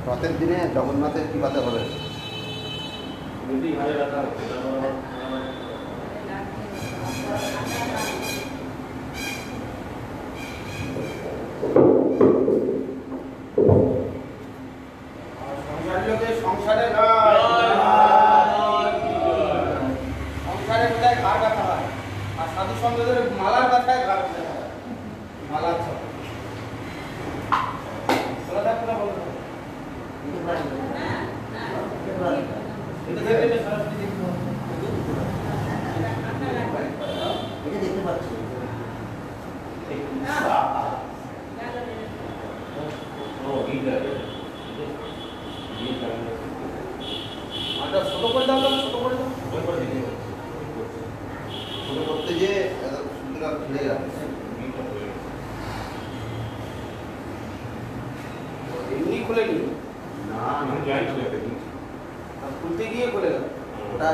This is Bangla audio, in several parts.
রথের দিনে জগন্নাথের কৃপাতে হবে। সংসারে কোথায় ঘাড় ব্যথা হয়, আর সাধু সঙ্গদের মালার ব্যথায় ঘাড় ব্যথা হয়। মালার দেখতে পাচ্ছি ছোট করে দাও, ছোট করে দাও, ছোট করতে যে সুন্দর খুলে যাবে। এমনি খুলে নি না খুলতে গিয়ে খুলে গেল। ওটা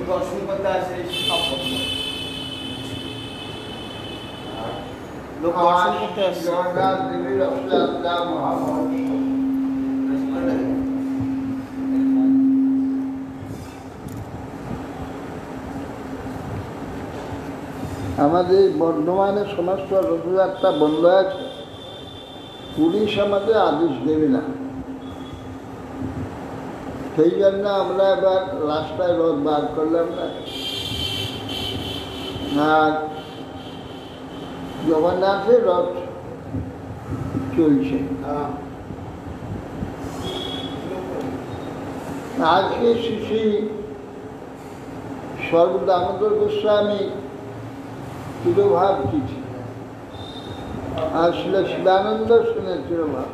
দর্শন করতে আসে সব লোক দর্শন করতে আসে। জগন্নাথ দেবীর রথযাত্রা মহামহোৎসব। আমাদের বর্ধমানে সমস্ত রথযাত্রা বন্ধ আছে, পুলিশ আমাদের আদেশ দেবে না, সেই জন্য আমরা এবার রাস্তায় রথ বার করলাম না। আর জগন্নাথের রথ চলছে। আজকে শ্রী সর্বদামোদর গোস্বামী তিরোভাব চিঠি আর শিবানন্দ শুনে তিরোভাব।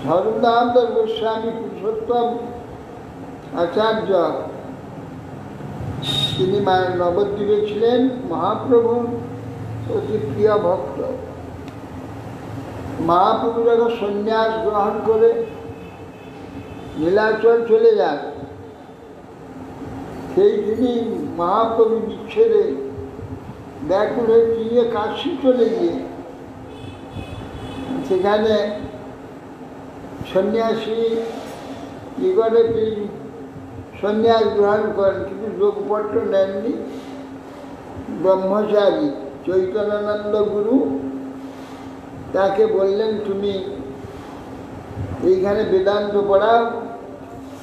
সর্বদামোদর গোস্বামী পুরুষোত্তম আচার্য, তিনি নবদ্বীপে ছিলেন, মহাপ্রভুর অতি প্রিয় ভক্ত। মহাপ্রভু যখন সন্ন্যাস গ্রহণ করে নীলাচল চলে যান, সেই দিনই মহাপ্রভু বিচ্ছেদে ব্যাকুল হয়ে গিয়ে কাশী চলে গিয়ে সেখানে সন্ন্যাসী কী করে সন্ন্যাস গ্রহণ করেন, কিন্তু যোগপত্র নেননি। ব্রহ্মচারী চৈতন্যানন্দ গুরু তাকে বললেন, তুমি এইখানে বেদান্ত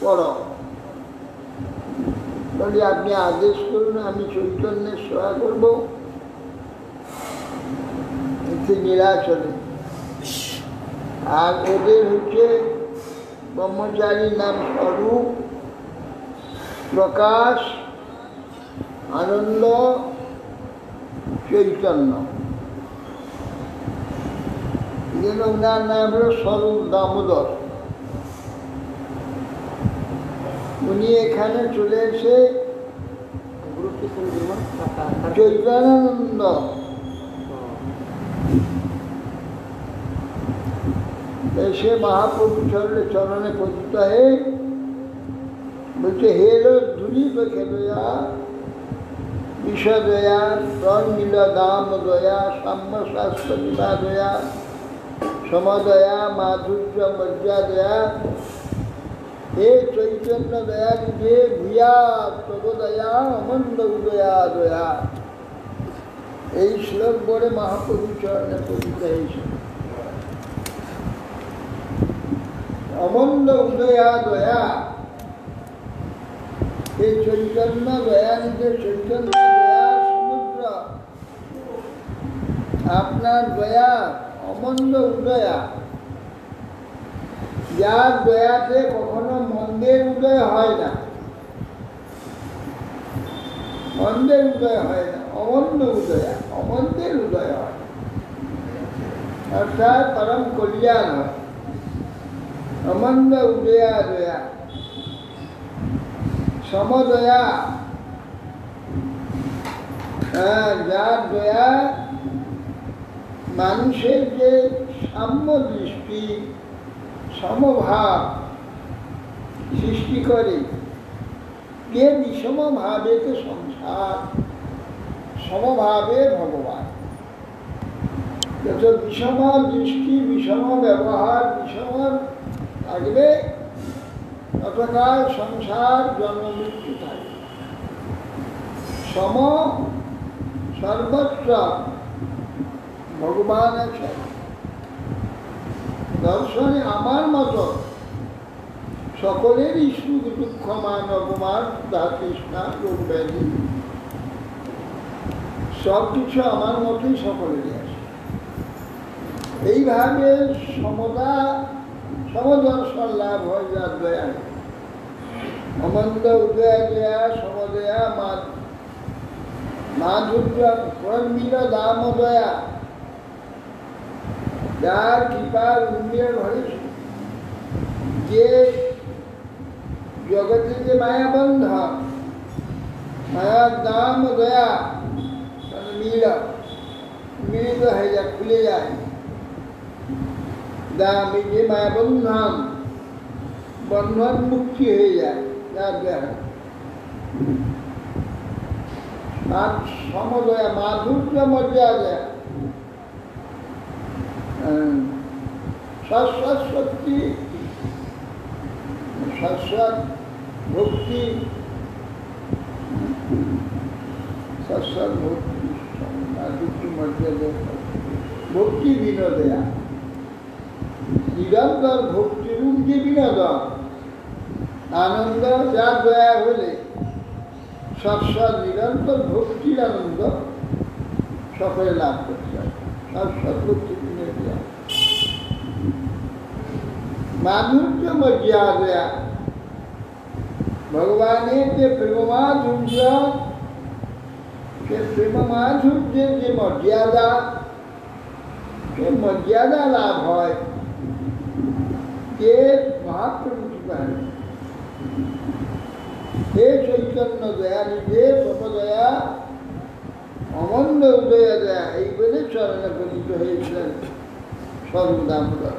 পড়ো। বলি, আপনি আদেশ করুন, আমি চৈতন্যের সেবা করব নীলাচলে। আর ওদের হচ্ছে ব্রহ্মচারীর নাম স্বরূপ, প্রকাশ, আনন্দ, চৈতন্য। ওনার নাম হল স্বরূপ দামোদর। উনি এখানে চলে এসে চৈতন্যানন্দ এসে মহাপ্রভু চরণে পতিত হয়ে বলছে, হে ধুলি খেলয়া বিষদয়া রঙ্গিল দাম দয়া সাম্যশাস্ত্র বিবাদয়া সমদয়া মাধুর্য মর্যাদয়া, হে চৈতন্য দয়া নিধে ভূয়া তদয়া অমন্দ উদয়া দয়া। এই শ্লোক বলে মহাপ্রভু চরণে পতিত হয়েছে। অমন্দ উদয়া দয়া, এই চৈতন্য দয়া নিধে চৈতন্য দয়া সমুদ্র, আপনার দয়া অমন্দ উদয়া, যার দয়াতে কখনো মন্দের উদয় হয় না, মন্দের উদয় হয় না, অমন্দ উদয়া, অমন্দের উদয় হয়, অর্থাৎ পরম কল্যাণ হয়। অমন্দ উদয়া দয়া, সমদয়া, যার দয়া মানুষের যে সাম্য দৃষ্টি, সমভাব সৃষ্টি করে, কে বিষমভাবে তো সংসার, সমভাবে ভগবান। যত বিষম দৃষ্টি, বিষম ব্যবহার, বিষম থাকবে ততকাল সংসার জন্ম মৃত্যু থাকবে। সম সর্বত্র ভগবান আছেন। দর্শনে আমার মতো সকলেরই সুখ দুঃখ মান অপমান তৃষ্ণা রোগ ব্যাধি সব কিছু আমার মতোই সকলেরই আছে। এইভাবে সমদর্শন লাভ হয় যার দয়া। অমন্দ উদয়া দয়া সমদয়া মাধুর্য প্রমিল দাম দয়া, যার কৃপার উন্নয়ন হয়েছে, যে জগতের যে মায়াবন্ধন, মায়ার দাম দয়া মিলিত হয়ে যায়, খুলে যায়। দাম এই যে মায়াবন্ধন, বন্ধন মুক্তি হয়ে যায় যার দয়া। সমদয়া মাধুর্য মর্যাদা, শাশ্বত শক্তি, শাশ্বত ভক্তি, শাশ্বত ভক্তি, মাধুর্য মর্যাদা, ভক্তি বিনোদয়া, নিরন্তর ভক্তিরূপ যে বিনোদন আনন্দ, যার দয়া হলে শাশ্বত নিরন্তর ভক্তির আনন্দ সকলে লাভ করতে পারে। শাশ্বত ভক্তি বিনোদয়া, মাধুর্য মর্যাদা, ভগবানের যে প্রেম মাধুর্য, সে প্রেম মাধুর্যের যে মর্যাদা, সে মর্যাদা লাভ হয় যে মহাপ্রভু কৃপায়। হে চৈতন্য দয়া নিধে সমদয়া অমন্দ উদয়া দয়া, এই বলে চরণে পরিচিত হয়েছিলেন সর্বদামোদর।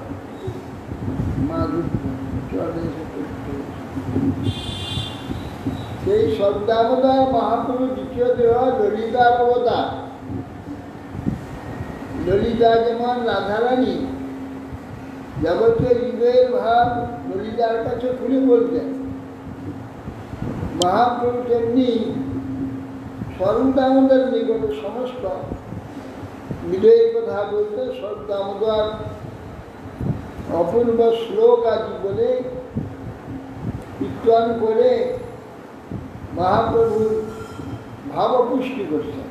সেই সর্বদামোদর মহাপ্রভু দ্বিতীয় দেহ ললিতার অবতার। ললিতা যেমন রাধারানী যাবতীয় হৃদয়ের ভাব ললিতার কাছে খুলে বলতেন, মহাপ্রভু তেমনি সর্বদামোদর নিকটে সমস্ত হৃদয়ের কথা বলতে সর্বদামোদর অপূর্ব শ্লোক আদি বলে কীর্তন করে মহাপ্রভুর ভাবপুষ্টি করতেন।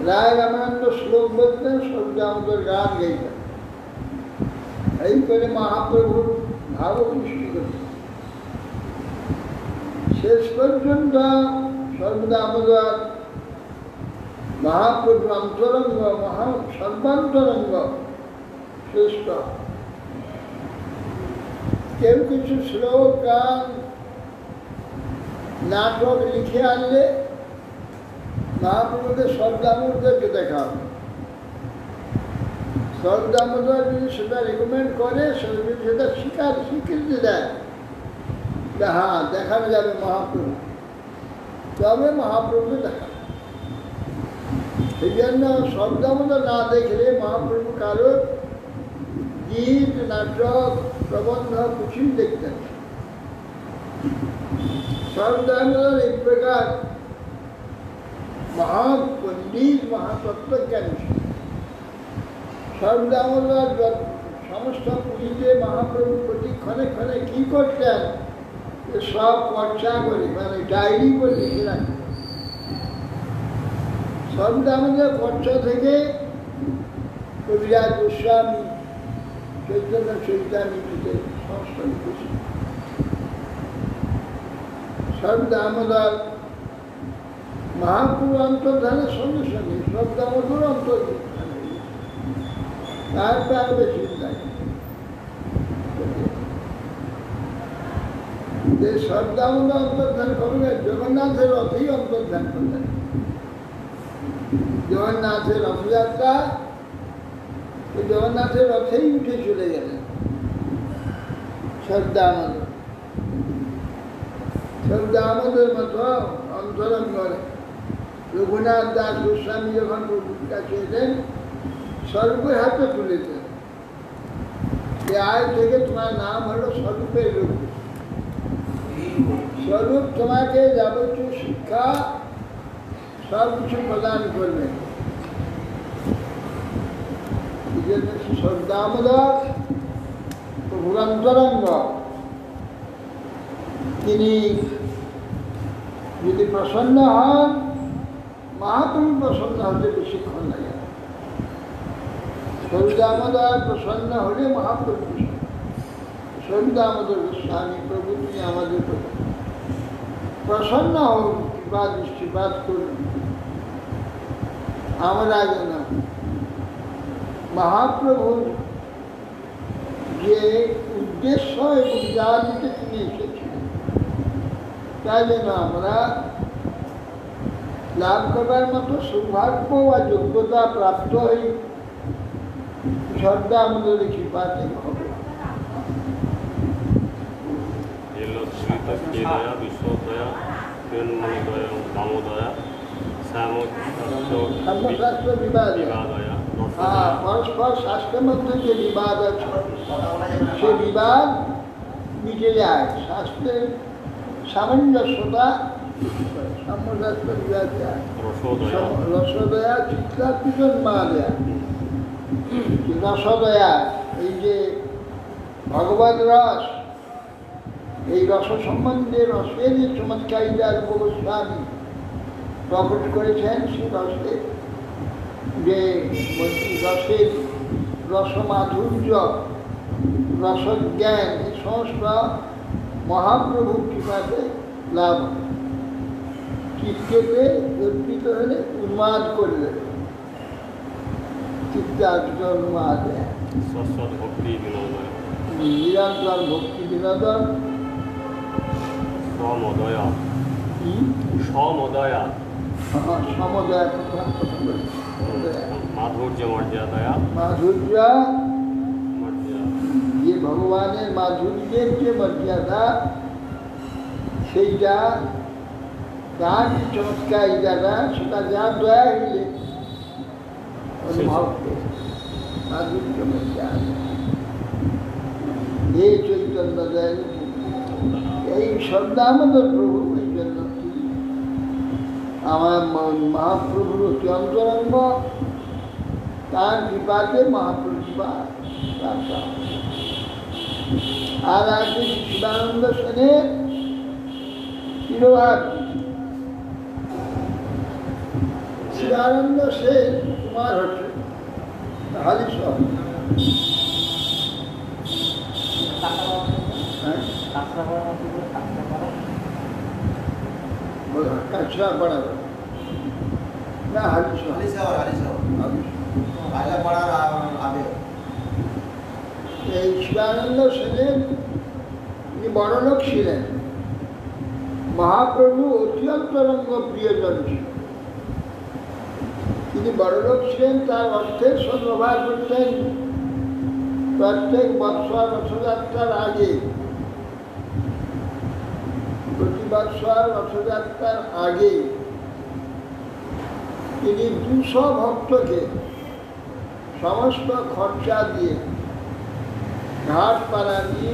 রায় রামানন্দ শ্লোক বলতেন, সর্বদামোদর গান গাইতেন। এই করে মহাপ্রভুর ভাবপুষ্টি করতেন। শেষ পর্যন্ত সর্বদামোদর মহাপ্রভুর অন্তরঙ্গ, সর্বান্তরঙ্গ শ্রেষ্ঠ। কেউ কিছু শ্লোক গান নাটক লিখে আনলে মহাপ্রভুদের সর্বদামোদরকে দেখা হবে। সর্বদামোদর যদি সেটা রেকমেন্ড করে, সেটা স্বীকৃতি দেয়, হ্যাঁ দেখানো যাবে মহাপ্রভু, তবে মহাপ্রভুকে দেখা। সেই জন্য সর্বদামোদর না দেখলে মহাপ্রভু কারোর গীত নাটক প্রবন্ধ কিছুই দেখতেন। সর্বদামোদর এক প্রকার মহাপণ্ডিত, মহাতত্ত্বজ্ঞানী। সর্বদামোদর সমস্ত পুরীতে মহাপ্রভু প্রতি ক্ষণে ক্ষণে কি করতেন সব চর্চা করে, মানে ডায়েরি করে লিখে রাখতেন। সর্বদামোদর পর্চা থেকে কবিরাজ গোস্বামী, চৈতন্য চৈতামৃতে সমস্ত লিখেছে। সর্বদামোদর মহাপ্রভু অন্তর্ধানের সঙ্গে সঙ্গে সর্বদামোদর অন্তর্ধান হয়ে তার বেশি যে সর্দামদা অন্তর্ধান করবে, জগন্নাথের রথেই অন্তর্ধান করলেন। জগন্নাথের রথযাত্রা, জগন্নাথের রথেই উঠে চলে গেলেন সর্দামদ। সর্দামদের মতো অন্তরঙ্গ রঘুনাথ দাস গোস্বামী যখন প্রভুর কাছে এলেন, স্বরূপের হাতে তুলেছেন যে আজ থেকে তোমার নাম হলো স্বরূপের রূপ। স্বরূপ তোমাকে যাবতীয় শিক্ষা সব কিছু প্রদান করবে। এই জন্য সর্দামোদর প্রভুর অন্তরঙ্গ। তিনি যদি প্রসন্ন হন, মহাপ্রভু প্রসন্ন হতে বেশিক্ষণ লাগে। সর্দামোদর প্রসন্ন হলে মহাপ্রভু সর্দামোদর গোস্বামী প্রভু, তুমি আমাদের প্রসন্ন হন, কৃপা দৃষ্টিপাত করুন। আমরা যেন মহাপ্রভুর যে উদ্দেশ্য এবং যা দিতে তিনি এসেছিলেন, তাই যেন আমরা লাভ করবার মতো সৌভাগ্য বা যোগ্যতা প্রাপ্ত হই, শ্রদ্ধা আমাদের কৃপাতে হবে। বিশ্বদয়া, কিরণমণিদয়া, দামোদয়া, ধর্মশাস্ত্র বিবাদ, হ্যাঁ, পরস্পর শাস্ত্রের মধ্যে যে বিবাদ আছে সে বিবাদ মিটে যায়। শাস্ত্রের সামঞ্জস্যতা ধর্মশাস্ত্র বিবাদ যায়। রসদয়া চিত্রার্পিজন মা দেয়া, রসদয়া, এই যে ভগবত রস, এই রস সম্বন্ধে রসের যে চমৎকারিতা গোস্বামী প্রকট করেছেন, সে রসে যে রসের রসমাধুর্য, রসজ্ঞান, এই সমস্ত মহাপ্রভুর কৃপাতে লাভ চিত্তেতে অর্পিত হলে উন্মাদ করলে চিত্তার্পিত উন্মাদ নিরন্তর ভক্তি বিনোদন সমদয়া, সমদয়া, সমদয়া, মাধুর্য মর্যাদয়া, মাধুর্য, যে ভগবানের মাধুর্যের যে মর্যাদা, সেইটা তার চমৎকারিতা, সেটা যা দয়া হইলে অনুভব করে মাধুর্য মর্যাদা। এই চৈতন্য দেয়, এই সর্দামোদর প্রভু, এই জন্য আমার মহাপ্রভুর অতি অন্তরঙ্গ, তার কৃপাতে মহাপ্রভু কৃপা। আর আছে শিবানন্দ সেনের শিরোভাগ। শিবানন্দ সেন কুমার হচ্ছে হালিশ, কাছড়া পড়া না, হালিশ এই শিবানন্দ সেনের তিনি বড়লোক ছিলেন, মহাপ্রভু অতি অন্তরঙ্গ প্রিয়জন ছিলেন। তিনি বড়লোক ছিলেন, তার অর্থের সদ্ব্যবহার করতেন। প্রত্যেক বৎসর রথযাত্রার আগে, প্রতি বৎসর রথযাত্রার আগে তিনি 200 ভক্তকে সমস্ত খরচা দিয়ে ঘাট পাড়ানি,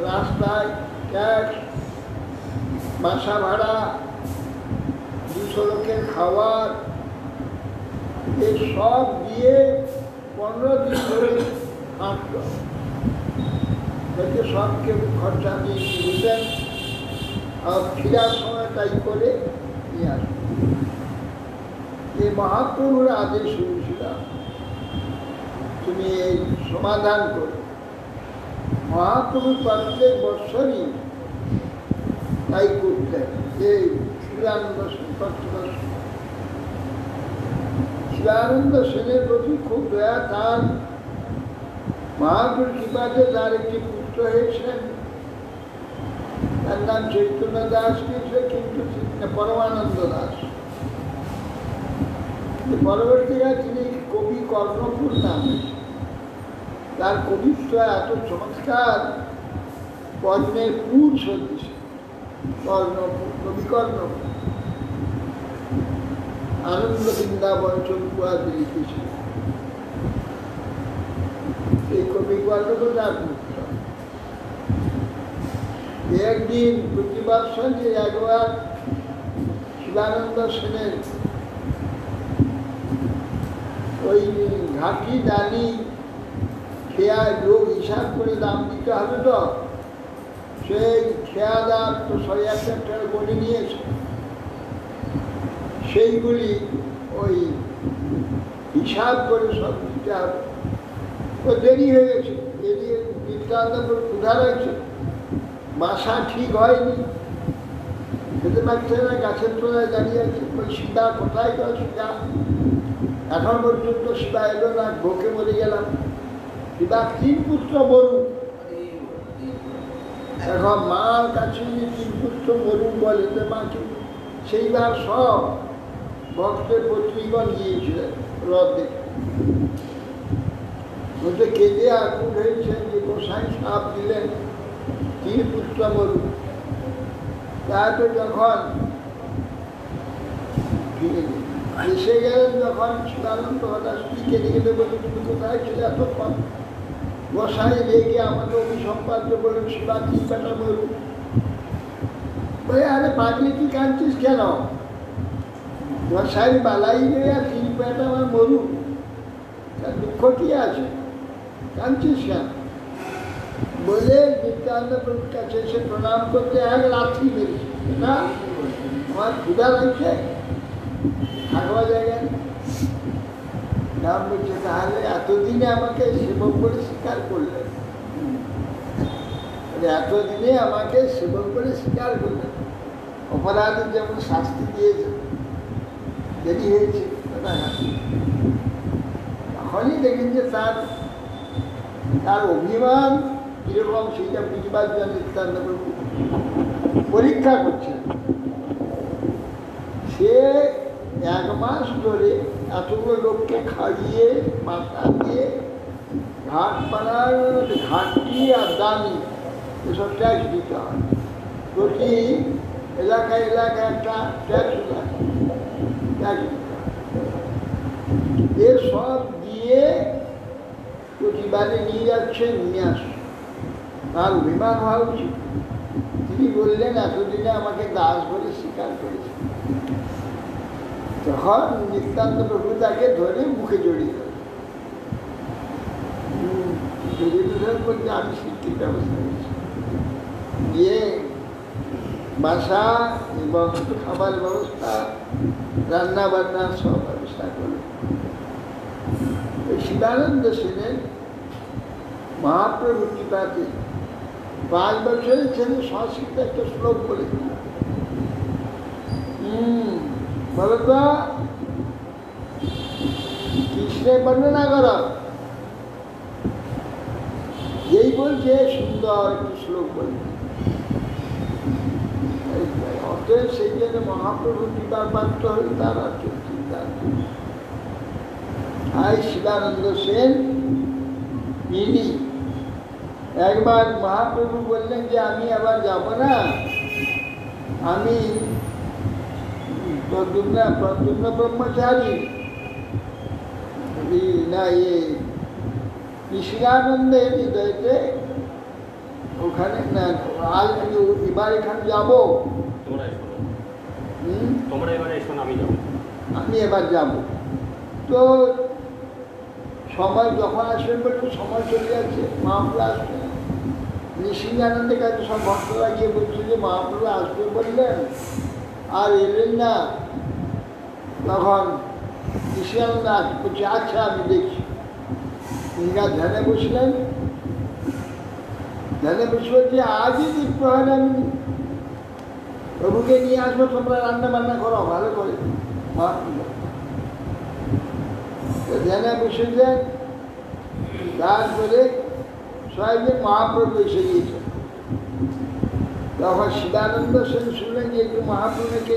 রাস্তায় ট্যাক্স, বাসা ভাড়া, 200 লোকের খাবার, এই সব দিয়ে 15 দিন ধরে হাঁটত। থেকে সবকে খরচা দিয়ে দিতেন, আর ফিরার সময় তাই করে নিয়ে আসত। এই মহাপ্রভুর আদেশ হয়েছিল তুমি এই সমাধান করো। মহাপ্রভু প্রত্যেক বৎসরই তাই করতেন। এই শিবানন্দ শিবানন্দ সেনের প্রতি খুব দয়া, তার মহাপ্রভুর কৃপাতে তার একটি পুত্র হয়েছেন তার নাম চৈতন্য দাস কিছু, কিন্তু পরমানন্দ দাস। পরবর্তীকালে তিনি কবি কর্ণপুর নাম, তার কবিত্ব এত চমৎকার, কর্ণের পুর সদৃশ, কর্ণপুর, কবি কর্ণপুর, আনন্দ বৃন্দাবন চম্পুয়া লিখেছিল। এই কবি কর্ণপুর তার পুত্র। একদিন প্রতিবাদ সঙ্গে একবার শিবানন্দ সেনের ওই ঘাটি দানি খেয়া লোক হিসাব করে দাম দিতে হবে, তো সেই খেয়া দাম তো 100,000 টাকা বলে নিয়েছে। সেইগুলি ওই হিসাব করে সব দিতে হবে। তো দেরি হয়ে গেছে, এদিকে নিত্যানন্দ ক্ষুধা লাগছে, বাসা ঠিক হয়নি, খেতে পারছে না, গাছের তলায় দাঁড়িয়ে আছে। ওই সীতা কোথায় গেল? সীতা এখন পর্যন্ত সীতা এলো না, ভোকে মরে গেলাম। সীতা 3 পুত্র মরু, এখন মার কাছে 3 পুত্র মরু বলে, তো মাকে সেইবার সব ভক্তের পত্রিকগণ গিয়েছিলেন রথ দেখে। ওতে কেঁদে আকুল হয়েছে যে গোসাই সাপ দিলেন 3 পুত্র মরু। তারপর যখন এসে গেলেন, যখন শিবানন্দ হঠাৎ স্ত্রীকে দেখে বলে, তুমি কোথায় ছিলে এতক্ষণ? গোসাই রেগে আমাকে অভিসম্পাদ্য বলেন, শিবা 3 বেটা মরু। বলে, আরে পাগলি তুই কাঁদছিস কেন? গোসাই বালাই গিয়ে 3 বেটা আমার মরু, তার দুঃখ কি আছে, কাঁদছিস কেন? বলে নিত্যানন্দ কাছে এসে প্রণাম করতে এক লাথি মেরেছে, না আমার ক্ষুধা লাগছে, থাকবা জায়গায় নাম বলছে। তাহলে এতদিনে আমাকে সেবক বলে স্বীকার করলেন, এতদিনে আমাকে সেবক বলে স্বীকার করলেন, অপরাধের যেমন শাস্তি দিয়েছে, দেরি হয়েছে। তখনই দেখেন যে তার অভিমান কিরকম, সেইটা বুঝবার জন্য নিত্যানন্দ প্রভু পরীক্ষা করছেন। সে 1 মাস ধরে এতগুলো লোককে খাইয়ে মাথা দিয়ে ঘাট পাড়ার ঘাটি আর দামি এসব ট্যাক্স দিতে হয়। প্রতি এলাকায় একটা ট্যাক্স লাগে, ট্যাক্স দিতে হয়। এসব দিয়ে প্রতিবারে নিয়ে যাচ্ছে, নিয়ে আসছে। তার অভিমান হওয়া উচিত। তিনি বললেন, এতদিনে আমাকে দাস বলে স্বীকার করেছে। তখন নিত্যান্ত প্রভু তাকে ধরে মুখে জড়িয়ে দেয়, বলতে আমি শিক্ষিত ব্যবস্থা করেছি, গিয়ে বাসা এবং খাবার ব্যবস্থা, রান্না বান্নার সব ব্যবস্থা করে। শিবানন্দ সেনের মহাপ্রভু কৃপাতে 5 বছরের ছেলে সংস্কৃত একটা শ্লোক বলেছিল। বলো তো, কৃষ্ণের বর্ণনা কর। যেই বলছে সুন্দর একটি শ্লোক বলছে। অতএব সেই জন্য মহাপ্রভু কৃপার পাত্র হল তার আর চিন্তা। আই শিবানন্দ সেন ইনি একবার মহাপ্রভু বললেন যে আমি আবার যাব না, আমি প্রদ্যুম্ন ব্রহ্মচারী না নিশিরানন্দের হৃদয়তে ওখানে না, আজ আমি এবার এখানে যাবো, আমি এবার যাব। তো সময় যখন আসবেন বলতে সময় চলে যাচ্ছে, মহাপ্রভু আসবে। নৃসিংহানন্দের কাছে সব ভক্তরা গিয়ে বলছে যে মহাপ্রভু আসবে বললেন আর এলেন না। তখন নৃসিংহানন্দ বলছে, আচ্ছা আমি দেখছি। ইনকা ধ্যানে বসলেন, ধ্যানে বসে বলছে, আজই দ্বীপ্রহরে আমি প্রভুকে নিয়ে আসবো, তোমরা রান্না বান্না করো ভালো করে। মহাপ্রভু ধ্যানে বসেছেন, তারপরে সবাই মহাপ্রভু এসে গিয়েছেন। তখন শিবানন্দ সেন শুনলেন যে একটু মহাপ্রভুকে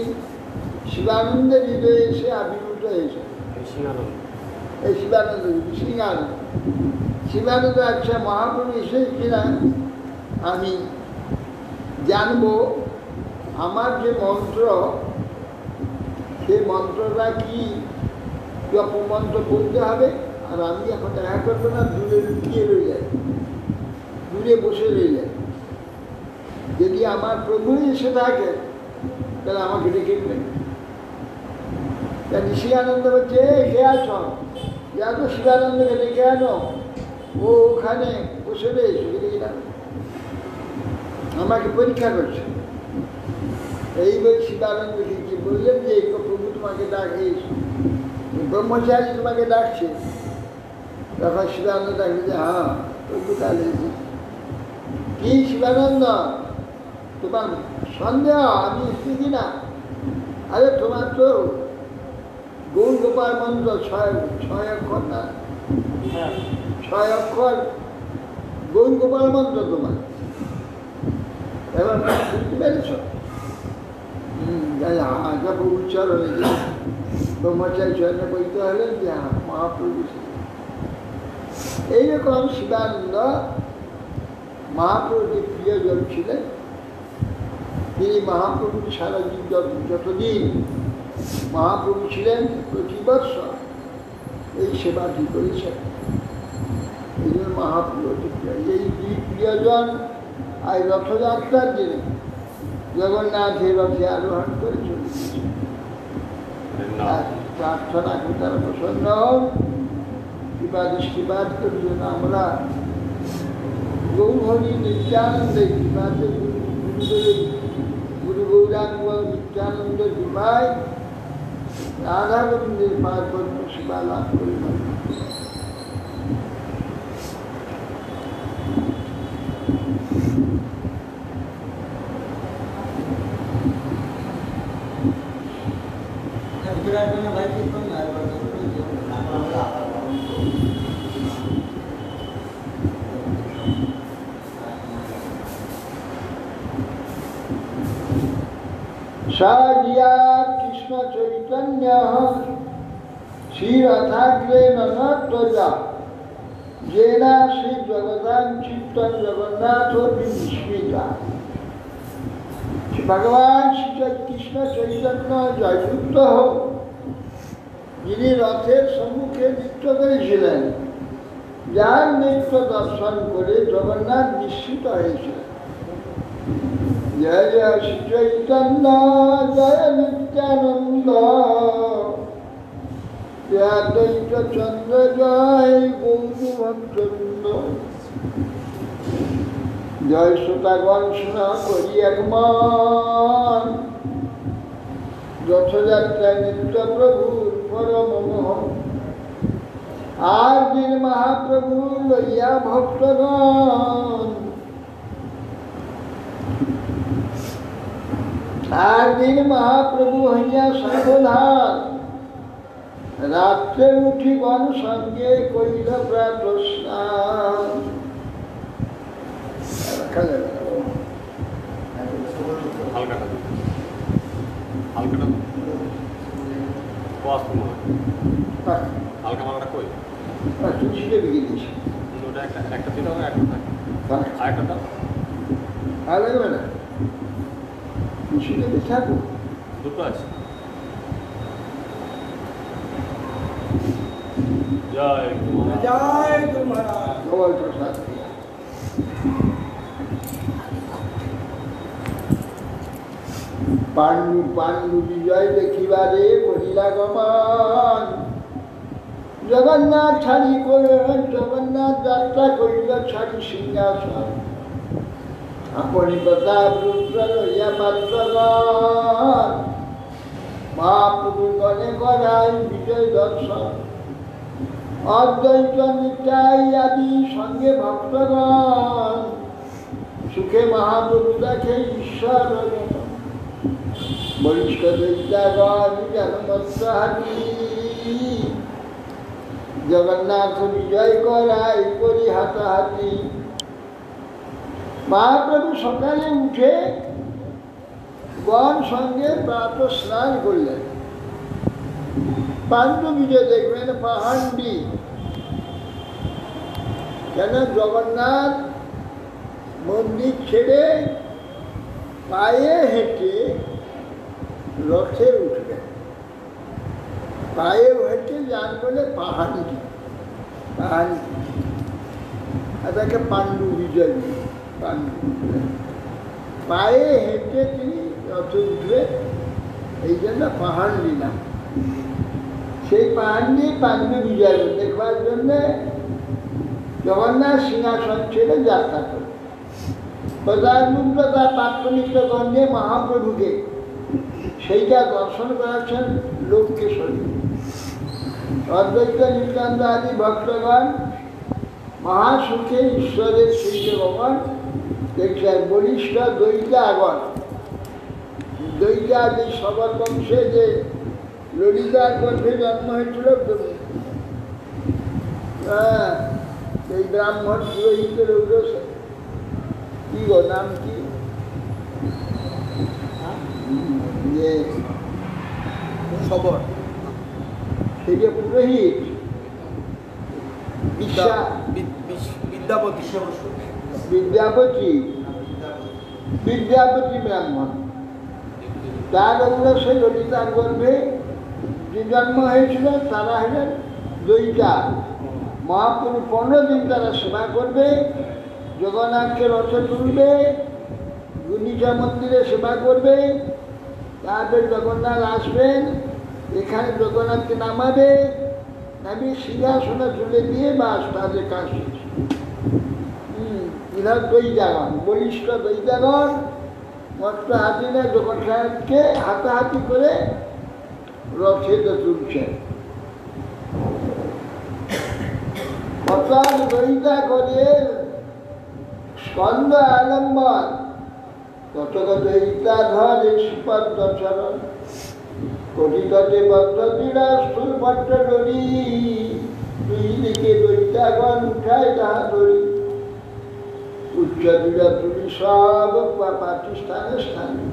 শিবানন্দের হৃদয়ে এসে আবির্ভূত হয়েছে। এই শিবানন্দ সিংহানন্দ শিবানন্দ আচ্ছা মহাপ্রভু এসে কিনা আমি জানবো আমার যে মন্ত্র সেই মন্ত্রটা কি অপমন্ত্র বলতে হবে, আর আমি এখন দেখা করবো না, দূরে লুকিয়ে রয়ে যাই, দূরে বসে রয়ে যাই। যদি আমার প্রভু এসে থাকে তাহলে আমাকে ডেকে নেবেন। নিশিকানন্দ বলছে কে আছো, যা তো শিবানন্দকে ডেকে আনো, ও ওখানে বসে রয়েছে আমাকে পরীক্ষা করছে। এই বই শিবানন্দকে কি বললেন যে এই প্রভু তোমাকে ডাকে, ব্রহ্মচারী তোমাকে ডাকছে। তখন শিবানন্দ ডাকলে যে হ্যাঁ প্রভু তাহলে কি শিবানন্দ তোমার সন্দেহ আমি এসছি কিনা? আরে তোমার তো গৌর গোপাল মন্ত্র ছয় অক্ষর না, 6 অক্ষর গৌর গোপাল মন্ত্র তোমার, এবার বুঝতে পেরেছ? প্রভু চরণে ব্রহ্মচারী চরণে বইতে হলেন যে হ্যাঁ মহাপ্রভু। এইরকম শিবানন্দ মহাপ্রভুর যে প্রিয়জন ছিলেন, তিনি মহাপ্রভুর সারা যতদিন মহাপ্রভু ছিলেন প্রতি বৎসর এই সেবাটি করেছেন। এই জন্য মহাপ্রভু এই প্রিয়জন আর রথযাত্রার দিনে জগন্নাথের রথে আরোহণ করে চলেছে। প্রার্থনা করে তারা প্রসন্ন হন, কৃপা দৃষ্টিপাত করি যেন আমরা গৌহরি নিত্যানন্দের কৃপাতে গুরু গৌরাঙ্গ নিত্যানন্দের কৃপায় রাধা গোবিন্দের পাদ পদ্ম সেবা লাভ করি। সাজিয়া কৃষ্ণ চৈতন্য শ্রীরথাগ্রে ননত্বজা যেনা শ্রী জগদান চিত্তন জগন্নাথ বিস্মিতা। ভগবান শ্রী কৃষ্ণ চৈতন্য জয়যুক্ত হোক, যিনি রথের সম্মুখে নৃত্য করেছিলেন, যার নৃত্য দর্শন করে জগন্নাথ বিস্মিত হয়েছিলেন। জয় জয় শ্রী চৈতন্য জয় নিত্যানন্দ, দ্বৈত চন্দ্র জয় গৌরবচন্দ্র। জয় শ্রোতাগণ শোনা করি একমন, রথযাত্রায় নিত্য প্রভুর পরম মোহ। আর দিন মহাপ্রভু লইয়া ভক্তগণ, আর দিন মহাপ্রভু হইয়া সাবধান, রাত্রে উঠিগণ সঙ্গে কইল প্রাতঃস্নান। হালকা মালাটা কই? তুলসীকে বিকিয়ে দিয়েছি। ওটা একটা দিন হবে, একটা থাকে আরেকটা দাও। আর লাগবে না, তুলসীকে দিয়ে থাকো। দুটো আছে। জয় জয় গুরু মহারাজ। সবাই প্রসাদ পাণ্ডু পাণ্ডু বিজয় দেখিবারে করিলা গমন, জগন্নাথ ছাড়ি করে জগন্নাথ যাত্রা করিল ছাড়ি সিংহাসন। আপনি প্রতাপ রুদ্র লইয়া পাত্রগণ, মহাপ্রভু গণে করাই বিজয় দর্শন। অদ্বৈত নিতাই আদি সঙ্গে ভক্তগণ, সুখে মহাপ্রভু দেখে ঈশ্বর। বলিষ্ঠ দৈত্যাগণ জনমত্রহারি, জগন্নাথ বিজয় করাই করি হাতাহাতি। মহাপ্রভু সকালে উঠে গণ সঙ্গে প্রাত স্নান করলেন। পাণ্ডবীজে দেখবেন পাহান্ডি, কেন জগন্নাথ মন্দির ছেড়ে পায়ে হেঁটে রথে উঠবেন। পায়ে হেঁটে যান বলে পাহান্ডি, পাহান্ডি, তাকে পাণ্ডু বিজয়, পাণ্ডু পায়ে হেঁটে তিনি রথে উঠবেন, এই জন্য পাহান্ডি নাম। সেই পাহান্ডি পাণ্ডু বিজয় দেখবার জন্যে জগন্নাথ সিংহাসন ছেড়ে যাত্রা করে। প্রধানমন্ত্র তার প্রাথমিক গণ্যে মহাপ্রভুকে সেইটা দর্শন করাচ্ছেন লোককে শরীর। অদ্বৈত নিত্যান্ত আদি ভক্তগণ মহাসুখে ঈশ্বরের সূর্য ভগবান দেখছেন। বলিষ্ঠ দ্বৈতাগণ, দ্বৈতা যে সবর বংশে যে ললিতার গর্ভে জন্ম হয়েছিল, এই ব্রাহ্মণ পুরোহিতের কি গো নাম কি, সবর, সেই যে পুরোহিত বিদ্যাপতি, বিদ্যাপতি, বিদ্যাপতি ব্রাহ্মণ, তার ওগুলো সেই ললিতার গর্ভে যে জন্ম হয়েছিল তারা হলেন দ্বৈতা। মহাপ্রভু 15 দিন তারা সেবা করবে, জগন্নাথকে রথে তুলবে, গুন্ডিচা মন্দিরে সেবা করবে, তারপরে জগন্নাথ আসবেন, এখানে জগন্নাথকে নামাবে, নামিয়ে সিংহাসনে তুলে দিয়ে বাস তাদের কাজ শেষ। এরা দৈতাগণ, বলিষ্ঠ দৈতাগণ মস্ত হাতিনে জগন্নাথকে হাতাহাতি করে রথে তুলছেন। অর্থাৎ দৈতা করে স্কন্দ আলম্বন, ততক দৈতা ধরে সুপদ্ম চরণ, কটিতটে বদ্ধতিরা স্থূল পট্ট ডরি, দুই দিকে দৈতাগণ উঠায় তাহা ধরি, উচ্চ দূরা তুলি সব পাটি স্থানে স্থানে,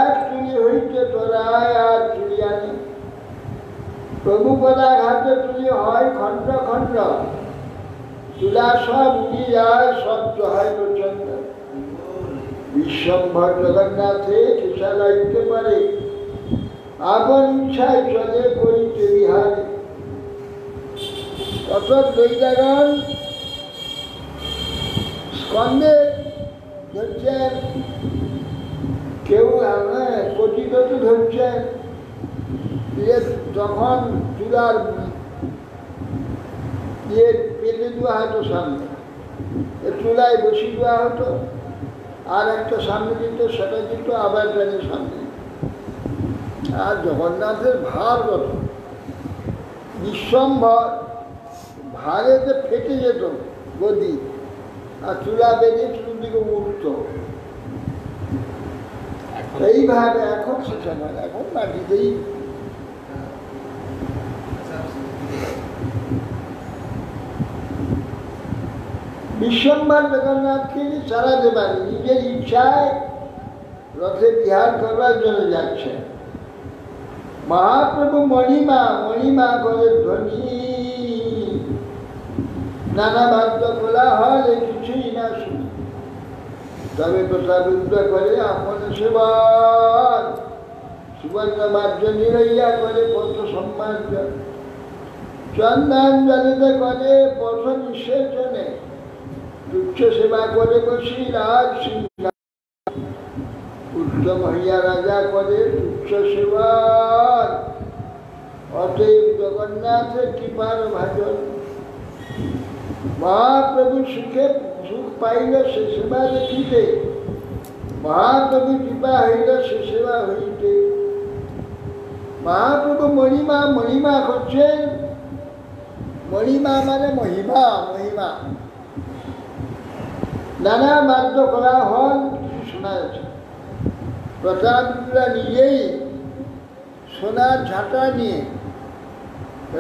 এক তুলি হইতে তোরায় আর তুলি আনে, প্রভু পদাঘাতে তুলি হয় খণ্ড খণ্ড, তুলা সব উড়ি যায় শব্দ হয় প্রচন্ড, বিশ্বম্ভর জগন্নাথে খেসা লাইতে পারে, আপন ইচ্ছায় চলে করিতে বিহারে। অত দৈতাগণ স্কন্ধে ধরছেন, কেউ কটিগত ধরছেন, যখন চূড়ার দিয়ে পেতে দেওয়া হতো সামনে, চুলায় বসিয়ে দেওয়া হতো, আর একটা সামনে দিত, সেটা দিত আবার ট্রেনের সামনে। আর জগন্নাথের ভার কত, বিশ্বম্ভর, ভারেতে ফেটে যেত গদি, আর চুলা বেঁধে চুলদিকে উঠত। এইভাবে এখন সেটা নয়, এখন মাটিতেই বিশ্বম্ভর জগন্নাথকে চালাতে পারে, নিজের ইচ্ছায় রথে বিহার করবার জন্য যাচ্ছে। মহাপ্রভু মণিমা, মণিমা করে ধ্বনি, নানা বাদ্য খোলা হলে কিছুই না শুনি, তবে প্রসাদুদ্ধ করে আপন সেবন, সুবর্ণ বাদ্য নিরইয়া করে পথ সম্মার্জন, চন্দন জলিতে করে পথ নিষেচনে, তুচ্ছ সেবা করে বসি রাজ সিংহ, উত্তম হইয়া রাজা করে তুচ্ছ সেবা, অতএব জগন্নাথের কৃপার ভাজন, মহাপ্রভু সুখে সুখ পাইল সে সেবা দেখিতে, মহাপ্রভু কৃপা হইল সে সেবা হইতে। মহাপ্রভু মহিমা, মহিমা করছেন, মহিমা মানে মহিমা, মহিমা নানা বাদ্য করা হল শোনা যাচ্ছে। প্রতাপরা নিজেই সোনার ঝাঁটা নিয়ে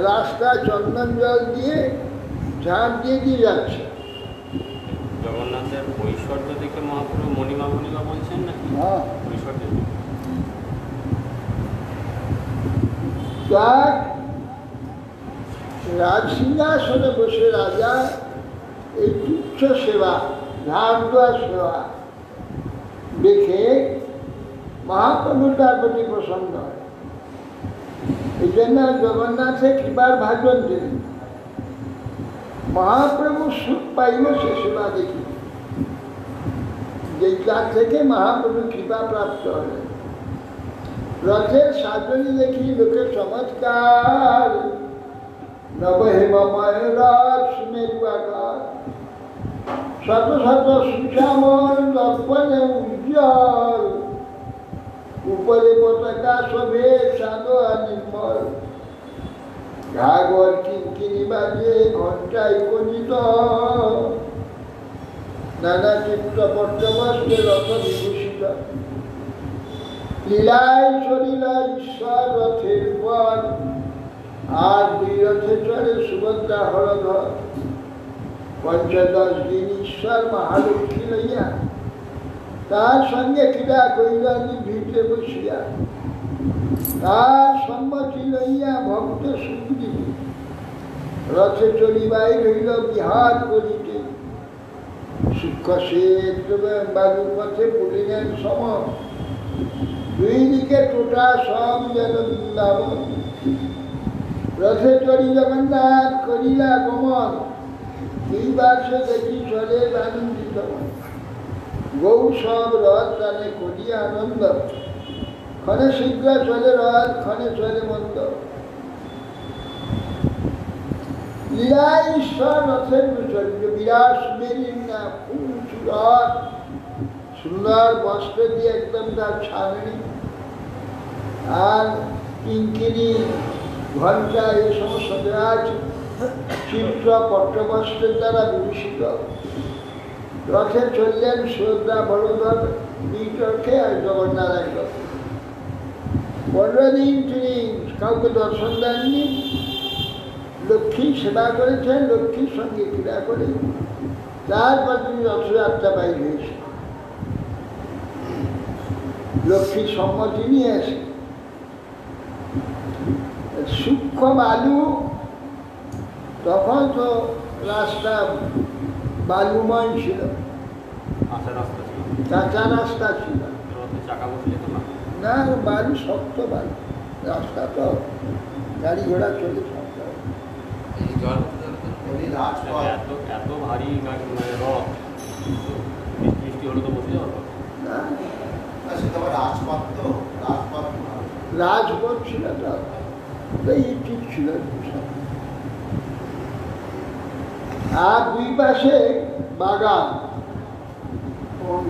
রাস্তায় চন্দন জল দিয়ে ঝাঁট দিয়ে দিয়ে যাচ্ছে। জগন্নাথের ঐশ্বর্য দেখে মহাপ্রভু মণিমা মণিমা বলছেন নাকি হ্যাঁ ঐশ্বর্য তার রাজসিংহাসনে বসে রাজা এই তুচ্ছ সেবা ধান দেওয়া সেবা দেখে মহাপ্রভু তার প্রতি প্রসন্ন হয়। এই জন্য জগন্নাথের কৃপার ভাজন দিলেন। মহাপ্রভু সুখ পাইল সে সেবা দেখি, যেটা থেকে মহাপ্রভু কৃপা প্রাপ্ত হলেন। রথের সাজনী দেখি লোকে চমৎকার, নবহেমময় রথ সুমেরু আকার, শত শত সুশ্যামল দর্পণে উজ্জ্বল, উপরে পতাকা শোভে সাদা নির্মল, ঘাগর কিঙ্কিনি বাজে ঘণ্টায় কলিত, নানা চিত্র পট্টবস্ত্রে রথ বিভূষিত, লীলায় চলিল ঈশ্বর রথের পর, আর দুই রথে চলে সুভদ্রা হরধর। পঞ্চদশ দিন ঈশ্বর মহালক্ষ্মী লইয়া তার সঙ্গে ক্রীড়া করিলেন ভিড়ে বসিয়া, তার সম্মতি লইয়া ভক্ত সুগ্রীব রথে চলিবাই রইল বিহার করিতে। সূক্ষ্ম শ্বেত বালুর পথে পড়িলেন সম, দুই দিকে টোটা সব যেন বৃন্দাবন। রথে চড়ি জগন্নাথ করিলা গমন, দুই পার্শ্বে দেখি চলে আনন্দিত। গৌ সব রথ টানে করিয়া আনন্দ, ক্ষণে শীঘ্র চলে রথ ক্ষণে চলে মন্দ। লীলায় ঈশ্বর রথের চলিল বিরাট মেরিন না উঁচু রথ, সুন্দর বস্ত্র দিয়ে একদম তার ছাগনি আর কিঙ্কিনি ঘণ্টা এ সমস্ত বিরাট চিত্র পট্টবস্ত্রের দ্বারা বিভূষিত। রথে চললেন সুভদ্রা বলধর দুইটকে আর জগন্নাথ এক রথে। 15 দিন তিনি কাউকে দর্শন দেননি, লক্ষ্মী সেবা করেছেন, লক্ষ্মীর সঙ্গে ক্রীড়া করে তারপর তিনি রথযাত্রা বাইর হয়েছে। লক্ষ্মীর সম্মতি নিয়ে আসে। সূক্ষ্ম বালু, তখন তো রাস্তা বালুময় ছিল, কাঁচা রাস্তা ছিল না, বালু শক্ত বালু রাস্তা, তো গাড়ি ঘোড়া চলে শক্ত। এত ভারী রথ বৃষ্টি হলে তো বসতে পারবো না, রাজপথ রাজপথ ছিল, ঠিক ছিল। আর দুই পাশে বাগান,